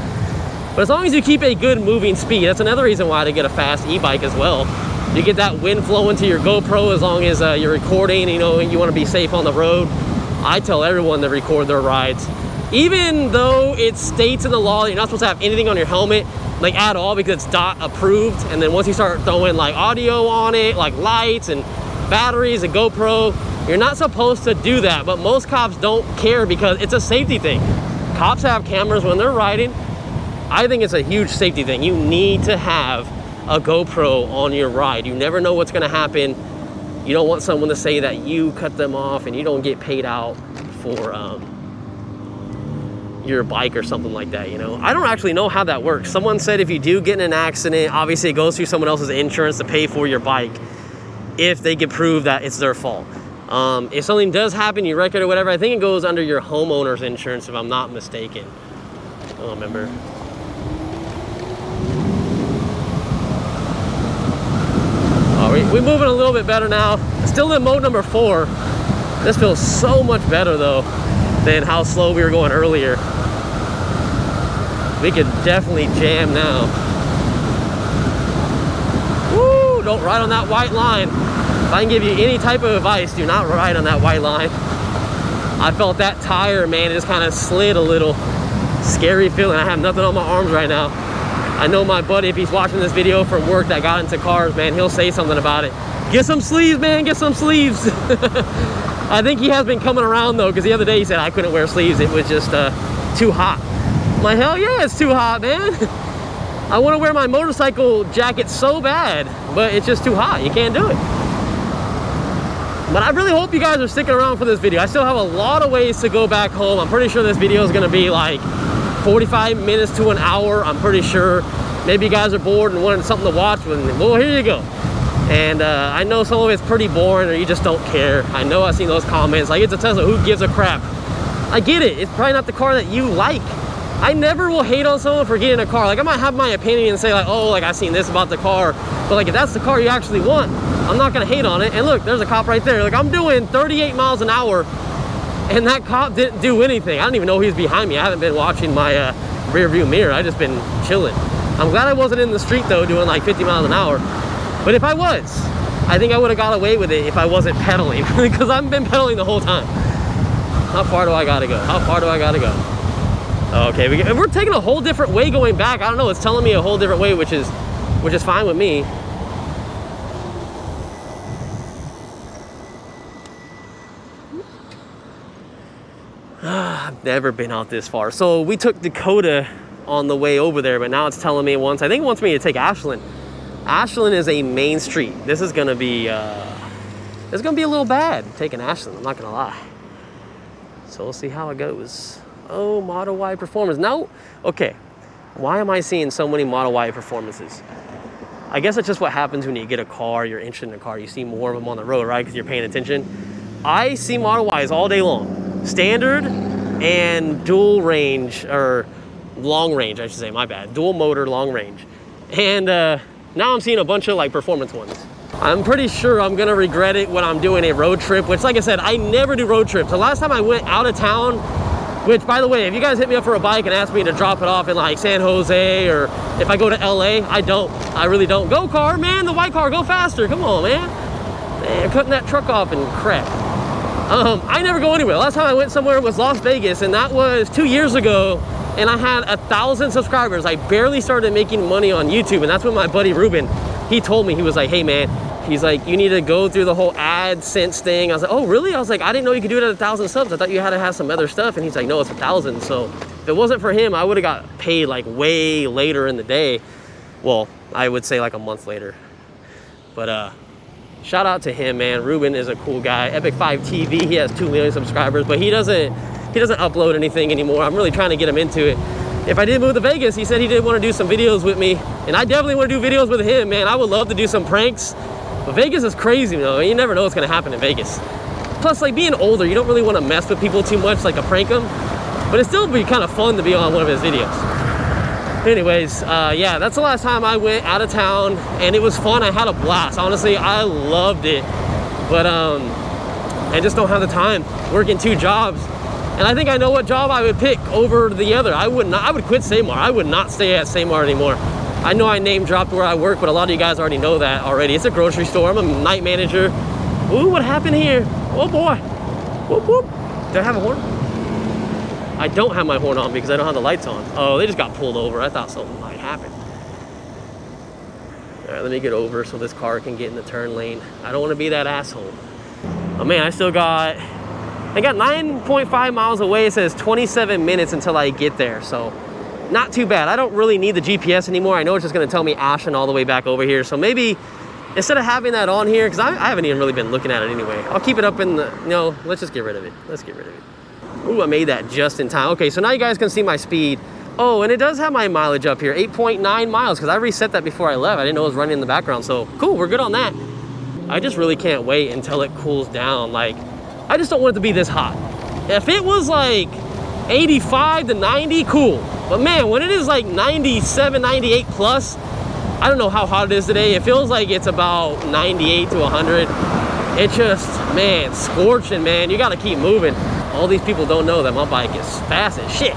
But as long as you keep a good moving speed, that's another reason why to get a fast e-bike as well. You get that wind flowing to your GoPro as long as you're recording, you know, you want to be safe on the road. I tell everyone to record their rides. Even though it states in the law that you're not supposed to have anything on your helmet, like at all, because it's DOT approved. And then once you start throwing like audio on it, like lights and batteries and GoPro, you're not supposed to do that. But most cops don't care because it's a safety thing. Cops have cameras when they're riding. I think it's a huge safety thing. You need to have a GoPro on your ride. You never know what's gonna happen. You don't want someone to say that you cut them off and you don't get paid out for your bike or something like that, you know? I don't actually know how that works. Someone said if you do get in an accident, obviously it goes through someone else's insurance to pay for your bike if they can prove that it's their fault. If something does happen, you wreck it or whatever, I think it goes under your homeowner's insurance if I'm not mistaken. I don't remember. We're moving a little bit better now. Still in mode number 4. This feels so much better though than how slow we were going earlier. We could definitely jam now. Woo! Don't ride on that white line. If I can give you any type of advice, do not ride on that white line. I felt that tire, man, it just kind of slid a little. Scary feeling. I have nothing on my arms right now. I know my buddy, if he's watching this video from work that got into cars, man, he'll say something about it. Get some sleeves, man, get some sleeves. I think he has been coming around though, because the other day he said I couldn't wear sleeves. It was just too hot. I'm like, hell yeah, it's too hot, man. I want to wear my motorcycle jacket so bad, but it's just too hot. You can't do it. But I really hope you guys are sticking around for this video. I still have a lot of ways to go back home. I'm pretty sure this video is gonna be like 45 minutes to an hour. I'm pretty sure. Maybe you guys are bored and wanted something to watch. Well, here you go. And I know some of it's pretty boring or you just don't care. I know I've seen those comments, like, it's a Tesla, who gives a crap? I get it, it's probably not the car that you like. I never will hate on someone for getting a car. Like, I might have my opinion and say like, oh, like, I've seen this about the car. But like, if that's the car you actually want, I'm not gonna hate on it. And look, there's a cop right there. Like, I'm doing 38 miles an hour and that cop didn't do anything. I don't even know he was behind me. I haven't been watching my rear view mirror. I just been chilling. I'm glad I wasn't in the street though, doing like 50 miles an hour. But if I was, I think I would have got away with it if I wasn't pedaling, because I've been pedaling the whole time. How far do I gotta go? How far do I gotta go? Okay, we're taking a whole different way going back. I don't know, it's telling me a whole different way, which is fine with me. I've never been out this far. So we took Dakota on the way over there, but now it's telling me I think it wants me to take Ashland. Ashland is a main street. This is gonna be it's gonna be a little bad taking Ashland, I'm not gonna lie. So we'll see how it goes. Oh, Model Y performance. Now, okay, why am I seeing so many Model Y performances? I guess it's just what happens when you get a car, you're interested in a car, you see more of them on the road, right? Because you're paying attention. I see Model Ys all day long. Standard and dual range, or long range, I should say, my bad. Dual motor, long range. And now I'm seeing a bunch of like performance ones. I'm pretty sure I'm gonna regret it when I'm doing a road trip, which, like I said, I never do road trips. The last time I went out of town, which, by the way, if you guys hit me up for a bike and ask me to drop it off in like San Jose, or if I go to LA, I really don't. Go car, man, the white car, go faster, come on, man. Man, cutting that truck off and crap. I never go anywhere. Last time I went somewhere was Las Vegas, and that was 2 years ago, and I had 1,000 subscribers. I barely started making money on YouTube, and that's when my buddy Ruben, he told me, he was like, hey man, he's like, you need to go through the whole AdSense thing. I was like, oh really? I was like, I didn't know you could do it at 1,000 subs. I thought you had to have some other stuff. And he's like, no, it's 1,000. So if it wasn't for him, I would have got paid like way later in the day. Well, I would say like a month later. But shout out to him, man. Ruben is a cool guy. Epic5 TV, he has 2 million subscribers, but he doesn't upload anything anymore. I'm really trying to get him into it. If I did move to Vegas, he said he did want to do some videos with me, and I definitely want to do videos with him, man. I would love to do some pranks, but Vegas is crazy, you know. You never know what's going to happen in Vegas. Plus, like, being older, you don't really want to mess with people too much, like to prank them, but it still would be kind of fun to be on one of his videos. Anyways, yeah, that's the last time I went out of town, and it was fun. I had a blast. Honestly, I loved it, but I just don't have the time working 2 jobs. And I think I know what job I would pick over the other. I would quit Samar. I would not stay at Samar anymore. I know I name dropped where I work, but a lot of you guys already know that already. It's a grocery store. I'm a night manager. Ooh, what happened here? Oh boy. Whoop, whoop. Do I have a horn? I don't have my horn on because I don't have the lights on. Oh, they just got pulled over. I thought something might happen. All right, let me get over so this car can get in the turn lane. I don't want to be that asshole. Oh man, I got 9.5 miles away. It says 27 minutes until I get there, so not too bad. I don't really need the GPS anymore. I know it's just gonna tell me Ashland all the way back over here, so maybe instead of having that on here, because I haven't even really been looking at it anyway, I'll keep it up in the, no, let's just get rid of it. Let's get rid of it. Ooh, I made that just in time. Okay, so now you guys can see my speed. Oh, and it does have my mileage up here, 8.9 miles, because I reset that before I left. I didn't know it was running in the background, so cool, we're good on that. I just really can't wait until it cools down. Like, I just don't want it to be this hot. If it was like 85 to 90, cool. But man, when it is like 97, 98 plus, I don't know how hot it is today. It feels like it's about 98 to 100. It just, man, scorching, man. You gotta keep moving. All these people don't know that my bike is fast as shit.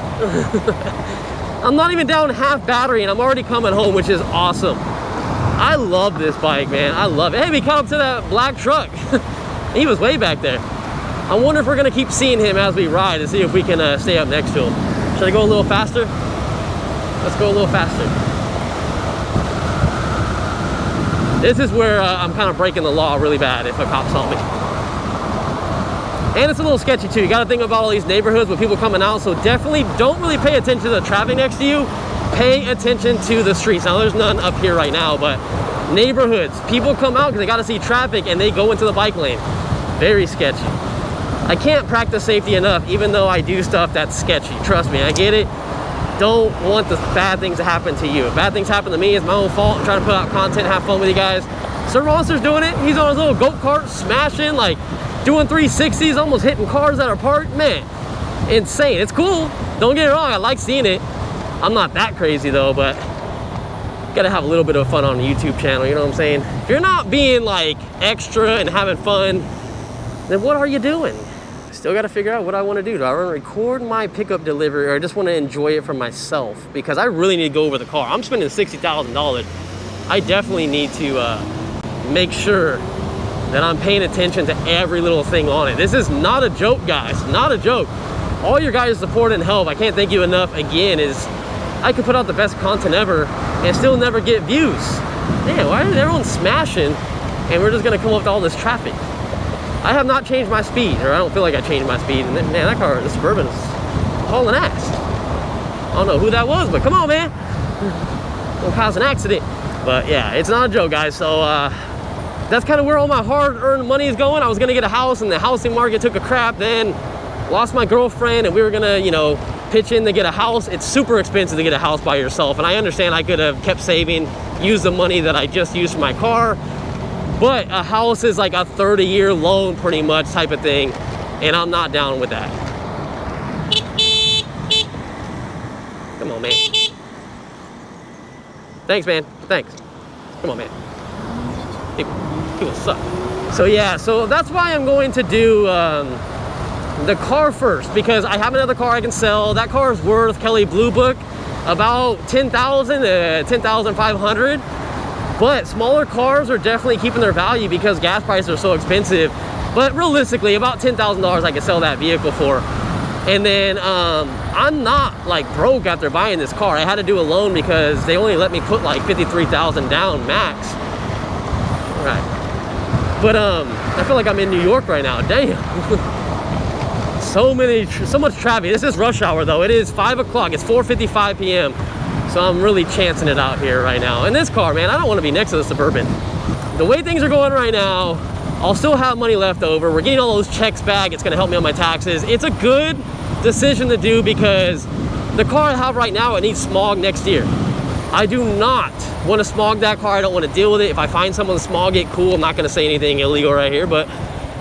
I'm not even down half battery and I'm already coming home, which is awesome. I love this bike, man. I love it. Hey, we caught up to that black truck. He was way back there. I wonder if we're gonna keep seeing him as we ride and see if we can stay up next to him. Should I go a little faster? Let's go a little faster. This is where I'm kind of breaking the law really bad if a cop saw me. And it's a little sketchy too. You gotta think about all these neighborhoods with people coming out, so definitely don't really pay attention to the traffic next to you. Pay attention to the streets. Now there's none up here right now, but neighborhoods, people come out because they gotta see traffic and they go into the bike lane. very sketchy. I can't practice safety enough, even though I do stuff that's sketchy. Trust me, I get it. Don't want the bad things to happen to you. If bad things happen to me, it's my own fault. I'm trying to put out content, have fun with you guys. Sir Monster's doing it. He's on his little go-kart, smashing, like doing 360s, almost hitting cars that are parked. Man, insane. It's cool. Don't get it wrong, I like seeing it. I'm not that crazy though, but gotta have a little bit of fun on the YouTube channel, you know what I'm saying? If you're not being like extra and having fun, then what are you doing? Still gotta figure out what I wanna do. Do I wanna record my pickup delivery, or I just wanna enjoy it for myself? Because I really need to go over the car. I'm spending $60,000. I definitely need to make sure that I'm paying attention to every little thing on it. This is not a joke, guys, not a joke. All your guys' support and help, I can't thank you enough again, is I could put out the best content ever and still never get views. Man, why is everyone smashing and we're just gonna come up with all this traffic? I have not changed my speed, or I don't feel like I changed my speed. And man, that car, the Suburban, is hauling ass. I don't know who that was, but come on, man. Don't cause an accident. But yeah, it's not a joke, guys. So that's kind of where all my hard-earned money is going. I was gonna get a house and the housing market took a crap, then lost my girlfriend and we were gonna, you know, pitch in to get a house. It's super expensive to get a house by yourself, and I understand I could have kept saving, used the money that I just used for my car, but a house is like a 30-year loan pretty much type of thing, and I'm not down with that. Come on, man. Thanks, man. Thanks. Come on, man. People suck. So yeah, so that's why I'm going to do the car first, because I have another car I can sell. That car is worth, Kelly Blue Book, about $10,000 to $10,500. But smaller cars are definitely keeping their value because gas prices are so expensive. But realistically, about $10,000 I could sell that vehicle for. And then I'm not like broke after buying this car. I had to do a loan because they only let me put like $53,000 down max. All right. But I feel like I'm in New York right now. Damn. So much traffic. This is rush hour though. It is 5 o'clock. It's 4:55 p.m. So I'm really chancing it out here right now. And this car, man, I don't want to be next to the Suburban. The way things are going right now, I'll still have money left over. We're getting all those checks back. It's going to help me on my taxes. It's a good decision to do because the car I have right now, it needs smog next year. I do not want to smog that car. I don't want to deal with it. If I find someone to smog it, cool. I'm not going to say anything illegal right here, but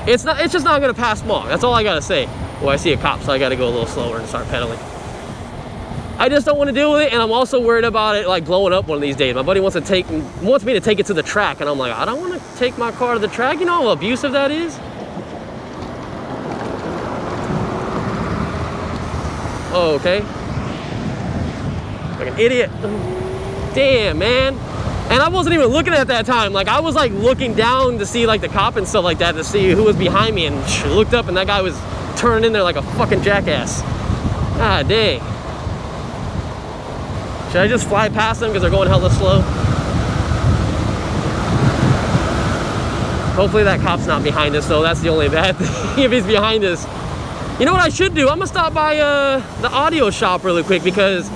it's just not going to pass smog. That's all I got to say. Well, I see a cop, so I got to go a little slower and start pedaling. I just don't want to deal with it, and I'm also worried about it like blowing up one of these days. My buddy wants me to take it to the track, and I'm like, I don't want to take my car to the track. You know how abusive that is? Oh, okay. Like an idiot. Damn, man. And I wasn't even looking at that time. Like, I was like looking down to see like the cop and stuff like that to see who was behind me, and looked up and that guy was turning in there like a fucking jackass. Ah, dang. Should I just fly past them because they're going hella slow? Hopefully that cop's not behind us though. That's the only bad thing if he's behind us. You know what I should do? I'm gonna stop by the audio shop really quick, because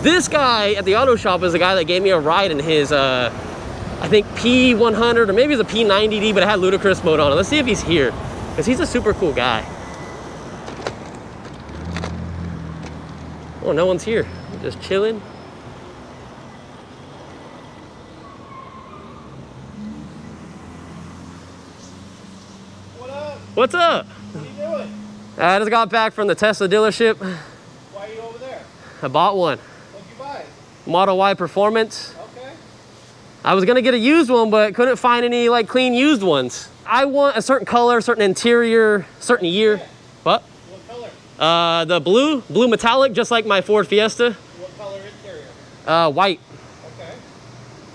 this guy at the auto shop is the guy that gave me a ride in his I think P100, or maybe it's a P90D, but it had ludicrous mode on it. Let's see if he's here, because he's a super cool guy. Oh, no one's here. Just chilling. What up? What's up? What are you doing? I just got back from the Tesla dealership. Why are you over there? I bought one. What'd you buy? Model Y Performance. Okay. I was gonna get a used one, but couldn't find any like clean used ones. I want a certain color, certain interior, certain year. Yeah. What? What color? The blue metallic, just like my Ford Fiesta. What color interior? White. Okay.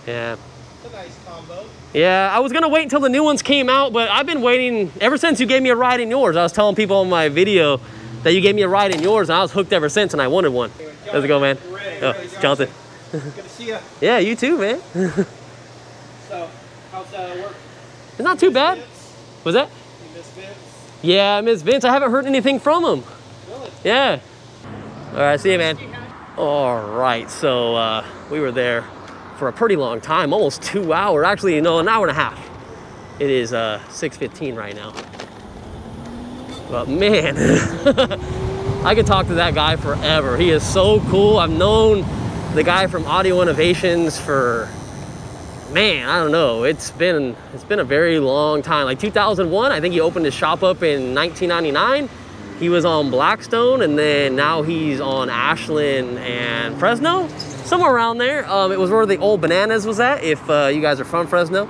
Yeah. It's a nice combo. Yeah, I was gonna wait until the new ones came out, but I've been waiting ever since you gave me a ride in yours. I was telling people on my video that you gave me a ride in yours, and I was hooked ever since, and I wanted one. How's it go, man? Ray, Jonathan. Good to see you. Yeah, you too, man. So, how's work? It's not too bad. Vince? Was that? You miss Vince? Yeah, I miss Vince. I haven't heard anything from him. Really? Yeah. All right, see you, man. All right, so we were there for a pretty long time, almost 2 hours. Actually, no, an hour and a half. It is 6:15 right now. But man, I could talk to that guy forever. He is so cool. I've known the guy from Audio Innovations for, man, I don't know. It's been a very long time. Like 2001, I think he opened his shop up in 1999. He was on Blackstone, and then now he's on Ashland and Fresno, somewhere around there. It was where the old Bananas was at, if you guys are from Fresno.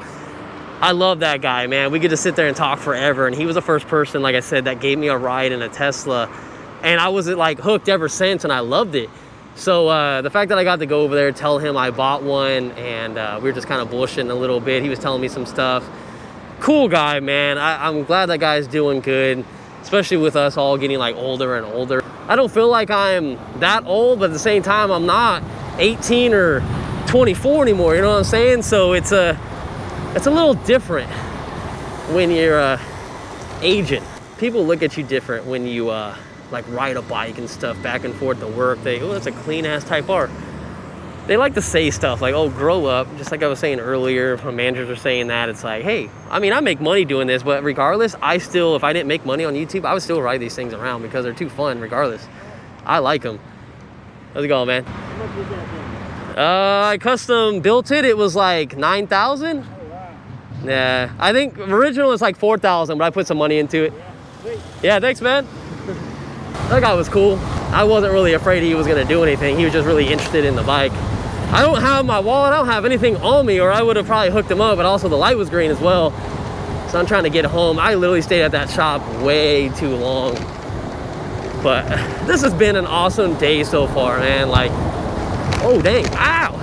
I love that guy, man. We get to sit there and talk forever, and he was the first person, like I said, that gave me a ride in a Tesla, and I was like hooked ever since, and I loved it. So the fact that I got to go over there, tell him I bought one, and we were just kind of bullshitting a little bit. He was telling me some stuff. Cool guy, man. I'm glad that guy's doing good, especially with us all getting like older and older. I don't feel like I'm that old, but at the same time, I'm not 18 or 24 anymore, you know what I'm saying? So it's a little different when you're aging. People look at you different when you like ride a bike and stuff back and forth to work. Oh, that's a clean ass Type R. They like to say stuff like, oh, grow up. Just like I was saying earlier, when managers are saying that, it's like, hey, I mean, I make money doing this, but regardless, if I didn't make money on YouTube, I would still ride these things around because they're too fun regardless. I like them. How's it going, man? How much was that thing? I custom built it. It was like 9,000. Oh, wow. Yeah, I think original was like 4,000, but I put some money into it. Yeah, sweet. Yeah, thanks, man. That guy was cool. I wasn't really afraid he was gonna do anything. He was just really interested in the bike. I don't have my wallet, I don't have anything on me, or I would have probably hooked him up, but also the light was green as well. So I'm trying to get home. I literally stayed at that shop way too long. But this has been an awesome day so far, man. Like, oh dang, ow.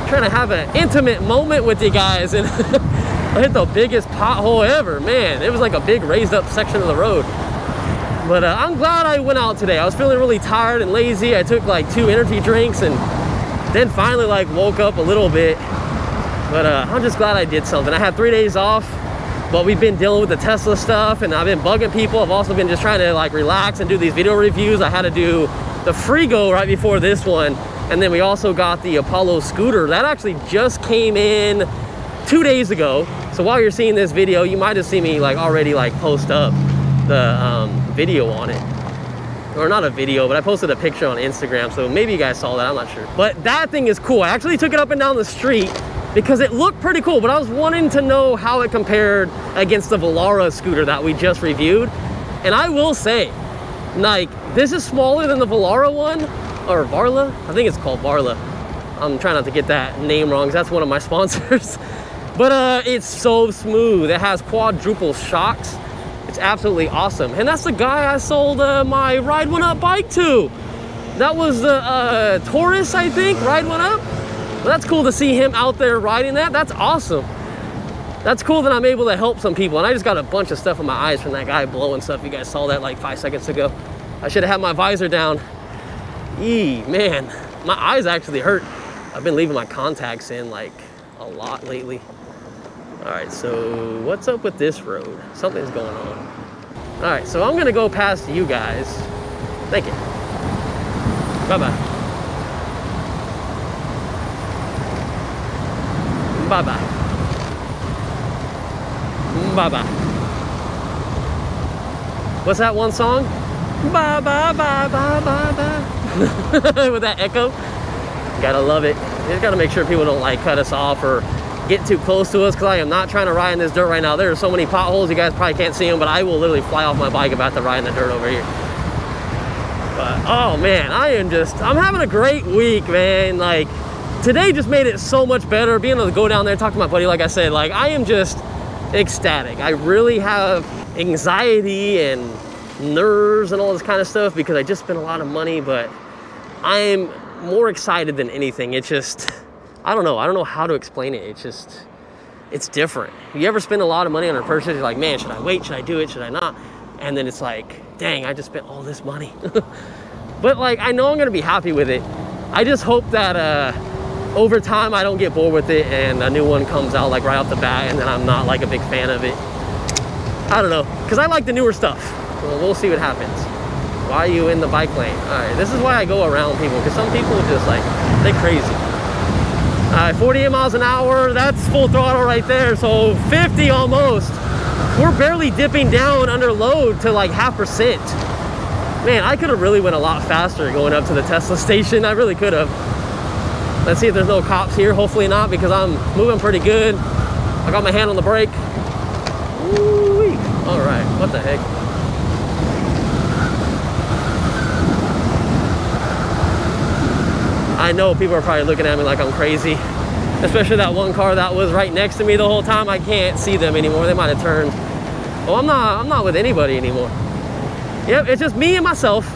Trying to have an intimate moment with you guys, and I hit the biggest pothole ever, man. It was like a big raised up section of the road. But I'm glad I went out today. I was feeling really tired and lazy. I took like 2 energy drinks and then finally like woke up a little bit. But I'm just glad I did something. I had 3 days off, but we've been dealing with the Tesla stuff, and I've been bugging people. I've also been just trying to like relax and do these video reviews. I had to do the Frigo right before this one. And then we also got the Apollo scooter. That actually just came in 2 days ago. So while you're seeing this video, you might have seen me like already like post up the video on it. Or not a video, but I posted a picture on Instagram, so maybe you guys saw that, I'm not sure. But that thing is cool. I actually took it up and down the street because it looked pretty cool, but I was wanting to know how it compared against the Velara scooter that we just reviewed. And I will say, like, this is smaller than the Velara one, or Varla, I think it's called Varla. I'm trying not to get that name wrong, because that's one of my sponsors. But it's so smooth. It has quadruple shocks. It's absolutely awesome. And that's the guy I sold my Ride One Up bike to. That was the Taurus, I think, Ride One Up. Well, that's cool to see him out there riding that. That's awesome. That's cool that I'm able to help some people. And I just got a bunch of stuff in my eyes from that guy blowing stuff. You guys saw that like 5 seconds ago. I should have had my visor down. Man, my eyes actually hurt. I've been leaving my contacts in like a lot lately. All right, so what's up with this road? Something's going on. All right, so I'm gonna go past you guys. Thank you. Bye-bye. Bye-bye. Bye-bye. What's that one song? Bye, bye, bye, bye, bye, bye. With that echo. Gotta love it. You just gotta make sure people don't like cut us off or get too close to us, because I am not trying to ride in this dirt right now. There are so many potholes, you guys probably can't see them, but I will literally fly off my bike if I have to ride in the dirt over here. But oh man, I'm having a great week, man. Like, today just made it so much better. Being able to go down there and talk to my buddy, like I said, like, I am just ecstatic. I really have anxiety and nerves and all this kind of stuff because I just spent a lot of money, but I'm more excited than anything. It's just, I don't know how to explain it. It's different. You ever spend a lot of money on a purchase, you're like, man, should I wait? Should I do it? Should I not? And then it's like, dang, I just spent all this money. But like, I know I'm gonna be happy with it. I just hope that over time I don't get bored with it and a new one comes out like right off the bat and then I'm not like a big fan of it. I don't know, because I like the newer stuff. Well, we'll see what happens. Why are you in the bike lane? All right, this is why I go around people, because some people just like, they're crazy. All right, 48 miles an hour, that's full throttle right there, so 50 almost. we're barely dipping down under load to like 0.5%. Man, I could have really went a lot faster going up to the Tesla station. I really could have. Let's see if there's no cops here. Hopefully not, because I'm moving pretty good. I got my hand on the brake. Woo-wee. All right, what the heck? I know people are probably looking at me like I'm crazy, especially that one car that was right next to me the whole time. I can't see them anymore. They might have turned. Well, I'm not with anybody anymore. Yep, it's just me and myself.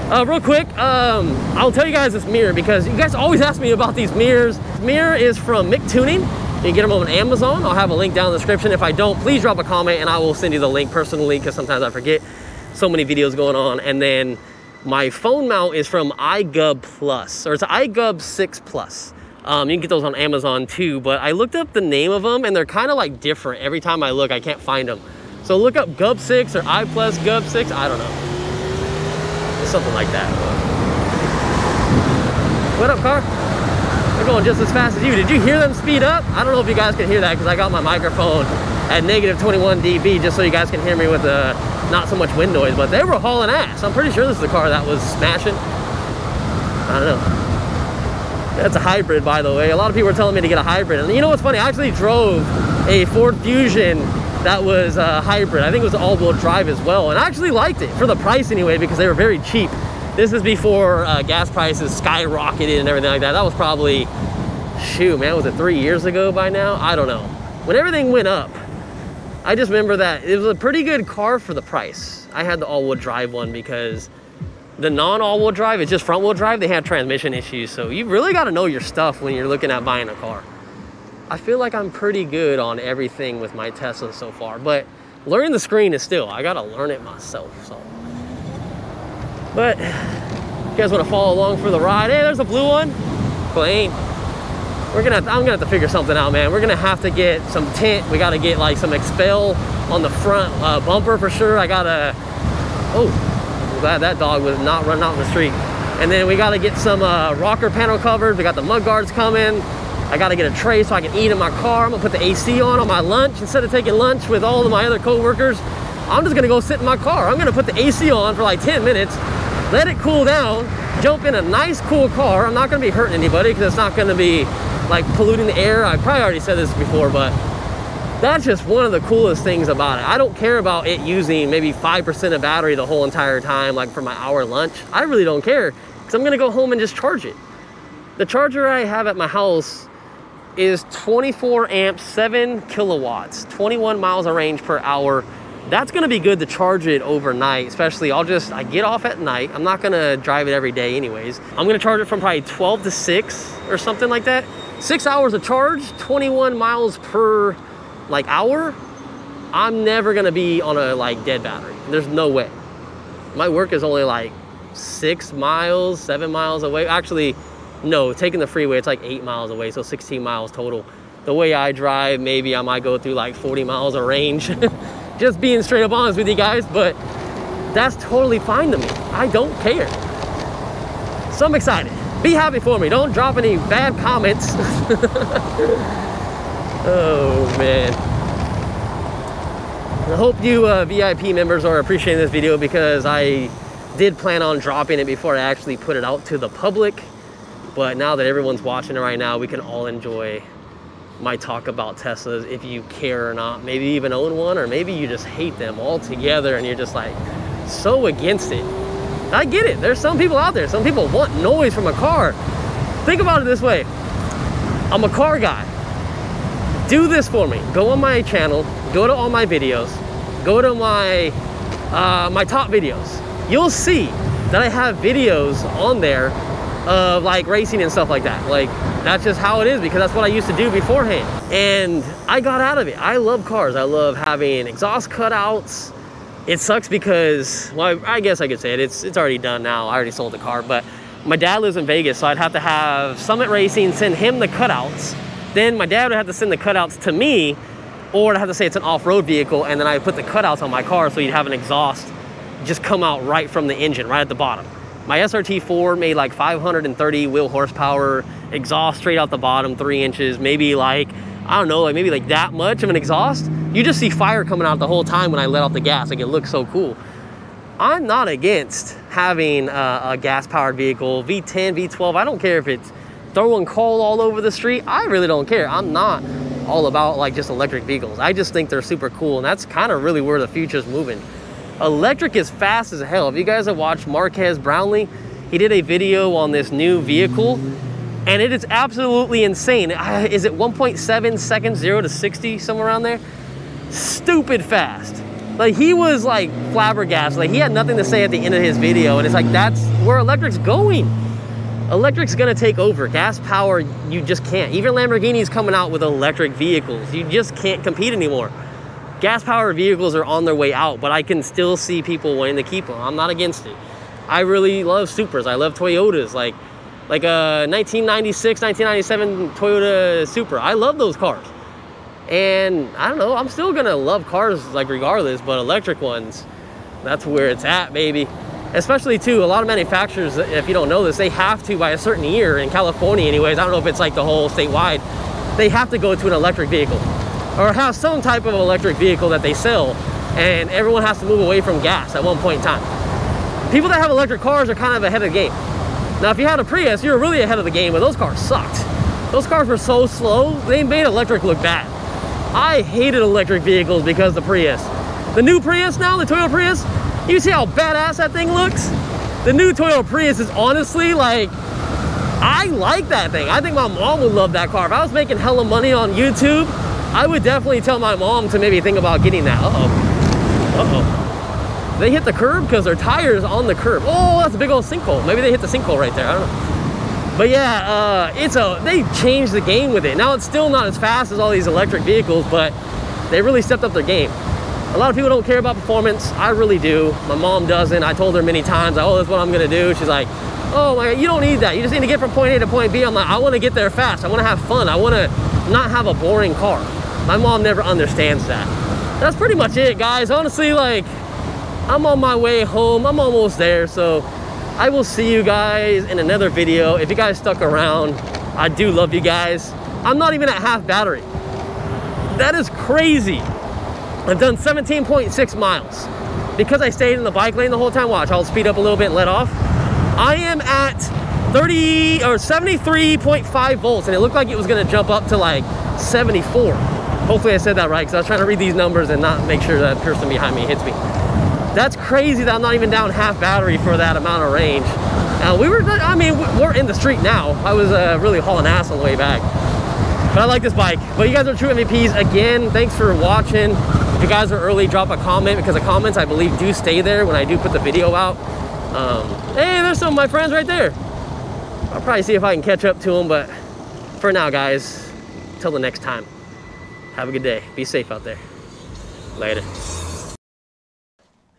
Real quick, I'll tell you guys this mirror, because you guys always ask me about these mirrors. This mirror is from Mick Tuning. You can get them on Amazon. I'll have a link down in the description. If I don't, please drop a comment and I will send you the link personally, because sometimes I forget. So many videos going on. And then my phone mount is from iGub Plus, or it's iGub 6 Plus. You can get those on Amazon too, but I looked up the name of them and they're kind of like different. Every time I look, I can't find them. So look up Gub 6 or I Plus Gub 6, I don't know. Something like that. What up, car? They're going just as fast as you. Did you hear them speed up? I don't know if you guys can hear that, because I got my microphone at -21 dB, just so you guys can hear me with not so much wind noise, but they were hauling ass. I'm pretty sure this is the car that was smashing. I don't know. That's a hybrid, by the way. A lot of people were telling me to get a hybrid. And you know what's funny? I actually drove a Ford Fusion that was a hybrid. I think it was all-wheel drive as well. And I actually liked it, for the price anyway, because they were very cheap. This is before gas prices skyrocketed and everything like that. That was probably, shoot, man, was it 3 years ago by now? I don't know. When everything went up, I just remember that it was a pretty good car for the price. I had the all-wheel drive one, because the non-all-wheel drive, it's just front-wheel drive, they had transmission issues. So you really got to know your stuff when you're looking at buying a car. I feel like I'm pretty good on everything with my Tesla so far, but learning the screen is still, I got to learn it myself. So, but you guys want to follow along for the ride? Hey, there's a blue one. Clean. I'm gonna have to figure something out, man. We're gonna have to get some tint. We got to get like some expel on the front bumper for sure. I gotta, oh, I'm glad that dog was not running out in the street. And then we got to get some rocker panel covers. We got the mud guards coming. I got to get a tray so I can eat in my car. I'm gonna put the AC on my lunch. Instead of taking lunch with all of my other co-workers, I'm just gonna go sit in my car. I'm gonna put the AC on for like 10 minutes, let it cool down, jump in a nice cool car. I'm not gonna be hurting anybody, because it's not gonna be like polluting the air. I probably already said this before, but that's just one of the coolest things about it. I don't care about it using maybe 5% of battery the whole entire time, like for my hour lunch. I really don't care, because I'm gonna go home and just charge it. The charger I have at my house is 24 amps, 7 kilowatts, 21 miles of range per hour. That's gonna be good to charge it overnight, especially I get off at night. I'm not gonna drive it every day anyways. I'm gonna charge it from probably 12 to 6 or something like that. 6 hours of charge, 21 miles per like hour. I'm never gonna be on a like dead battery. There's no way. My work is only like 6 miles, 7 miles away. Actually, no, taking the freeway, it's like 8 miles away, so 16 miles total. The way I drive, maybe I might go through like 40 miles of range. Just being straight up honest with you guys, but that's totally fine to me. I don't care. So I'm excited. Be happy for me. Don't drop any bad comments. Oh, man. I hope you VIP members are appreciating this video, because I did plan on dropping it before I actually put it out to the public. But now that everyone's watching it right now, we can all enjoy my talk about Teslas, if you care or not. Maybe even own one, or maybe you just hate them altogether and you're just like so against it. I get it. There's some people out there. Some people want noise from a car. Think about it this way. I'm a car guy. Do this for me. Go on my channel. Go to all my videos. Go to my my top videos. You'll see that I have videos on there of like racing and stuff like that. Like, that's just how it is, because that's what I used to do beforehand. And I got out of it. I love cars. I love having exhaust cutouts. It sucks because, well, I guess I could say it. It's already done now. I already sold the car, but my dad lives in Vegas, so I'd have to have Summit Racing send him the cutouts. Then my dad would have to send the cutouts to me, or I'd have to say it's an off-road vehicle, and then I put the cutouts on my car so you'd have an exhaust just come out right from the engine, right at the bottom. My SRT4 made like 530 wheel horsepower, exhaust straight out the bottom, 3 inches, maybe like I don't know, like maybe like that much of an exhaust. You just see fire coming out the whole time when I let off the gas. Like, it looks so cool. I'm not against having a gas-powered vehicle, V10, V12. I don't care if it's throwing coal all over the street. I really don't care. I'm not all about like just electric vehicles. I just think they're super cool, and that's kind of really where the future's moving. Electric is fast as hell. If you guys have watched Marquez Brownlee, he did a video on this new vehicle, and it is absolutely insane. Is it 1.7 seconds, 0 to 60, somewhere around there? Stupid fast. Like, he was like flabbergasted. Like, he had nothing to say at the end of his video, and it's like, that's where electric's going. Electric's gonna take over. Gas power, you just can't. Even Lamborghini's coming out with electric vehicles. You just can't compete anymore. Gas powered vehicles are on their way out, but I can still see people wanting to keep them. I'm not against it. I really love Supras. I love Toyotas, like a 1996, 1997 Toyota Supra. I love those cars. And I don't know, I'm still gonna love cars like regardless, but electric ones, that's where it's at, baby. Especially too, a lot of manufacturers, if you don't know this, they have to, by a certain year, in California anyways, I don't know if it's like the whole statewide, they have to go to an electric vehicle or have some type of electric vehicle that they sell, and everyone has to move away from gas at one point in time. People that have electric cars are kind of ahead of the game. Now, if you had a Prius, you're really ahead of the game, but those cars sucked. Those cars were so slow, they made electric look bad. I hated electric vehicles because of the Prius. The new Prius now, the Toyota Prius, you see how badass that thing looks? The new Toyota Prius is honestly like, I like that thing. I think my mom would love that car. If I was making hella money on YouTube, I would definitely tell my mom to maybe think about getting that. They hit the curb because their tire's on the curb. Oh, that's a big old sinkhole. Maybe they hit the sinkhole right there, I don't know. But yeah, they changed the game with it. Now it's still not as fast as all these electric vehicles, but they really stepped up their game. A lot of people don't care about performance. I really do. My mom doesn't. I told her many times, oh, that's what I'm gonna do. She's like, oh my God, you don't need that. You just need to get from point A to point B. I'm like, I wanna get there fast. I wanna have fun. I wanna not have a boring car. My mom never understands that. That's pretty much it, guys. Honestly, like, I'm on my way home. I'm almost there. So I will see you guys in another video. If you guys stuck around, I do love you guys. I'm not even at half battery. That is crazy. I've done 17.6 miles. Because I stayed in the bike lane the whole time, watch, I'll speed up a little bit and let off. I am at 73.5 volts, and it looked like it was gonna jump up to like 74. Hopefully I said that right, because I was trying to read these numbers and not make sure that person behind me hits me. That's crazy that I'm not even down half battery for that amount of range. We're in the street now. I was really hauling ass on the way back. But I like this bike. But you guys are true MVPs. Again, thanks for watching. If you guys are early, drop a comment, because the comments, I believe, do stay there when I do put the video out. Hey, there's some of my friends right there. I'll probably see if I can catch up to them, but for now, guys, till the next time, have a good day. Be safe out there. Later.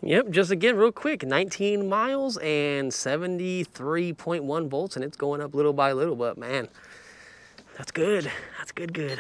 Yep, just again, real quick, 19 miles and 73.1 volts, and it's going up little by little, but man, that's good. That's good.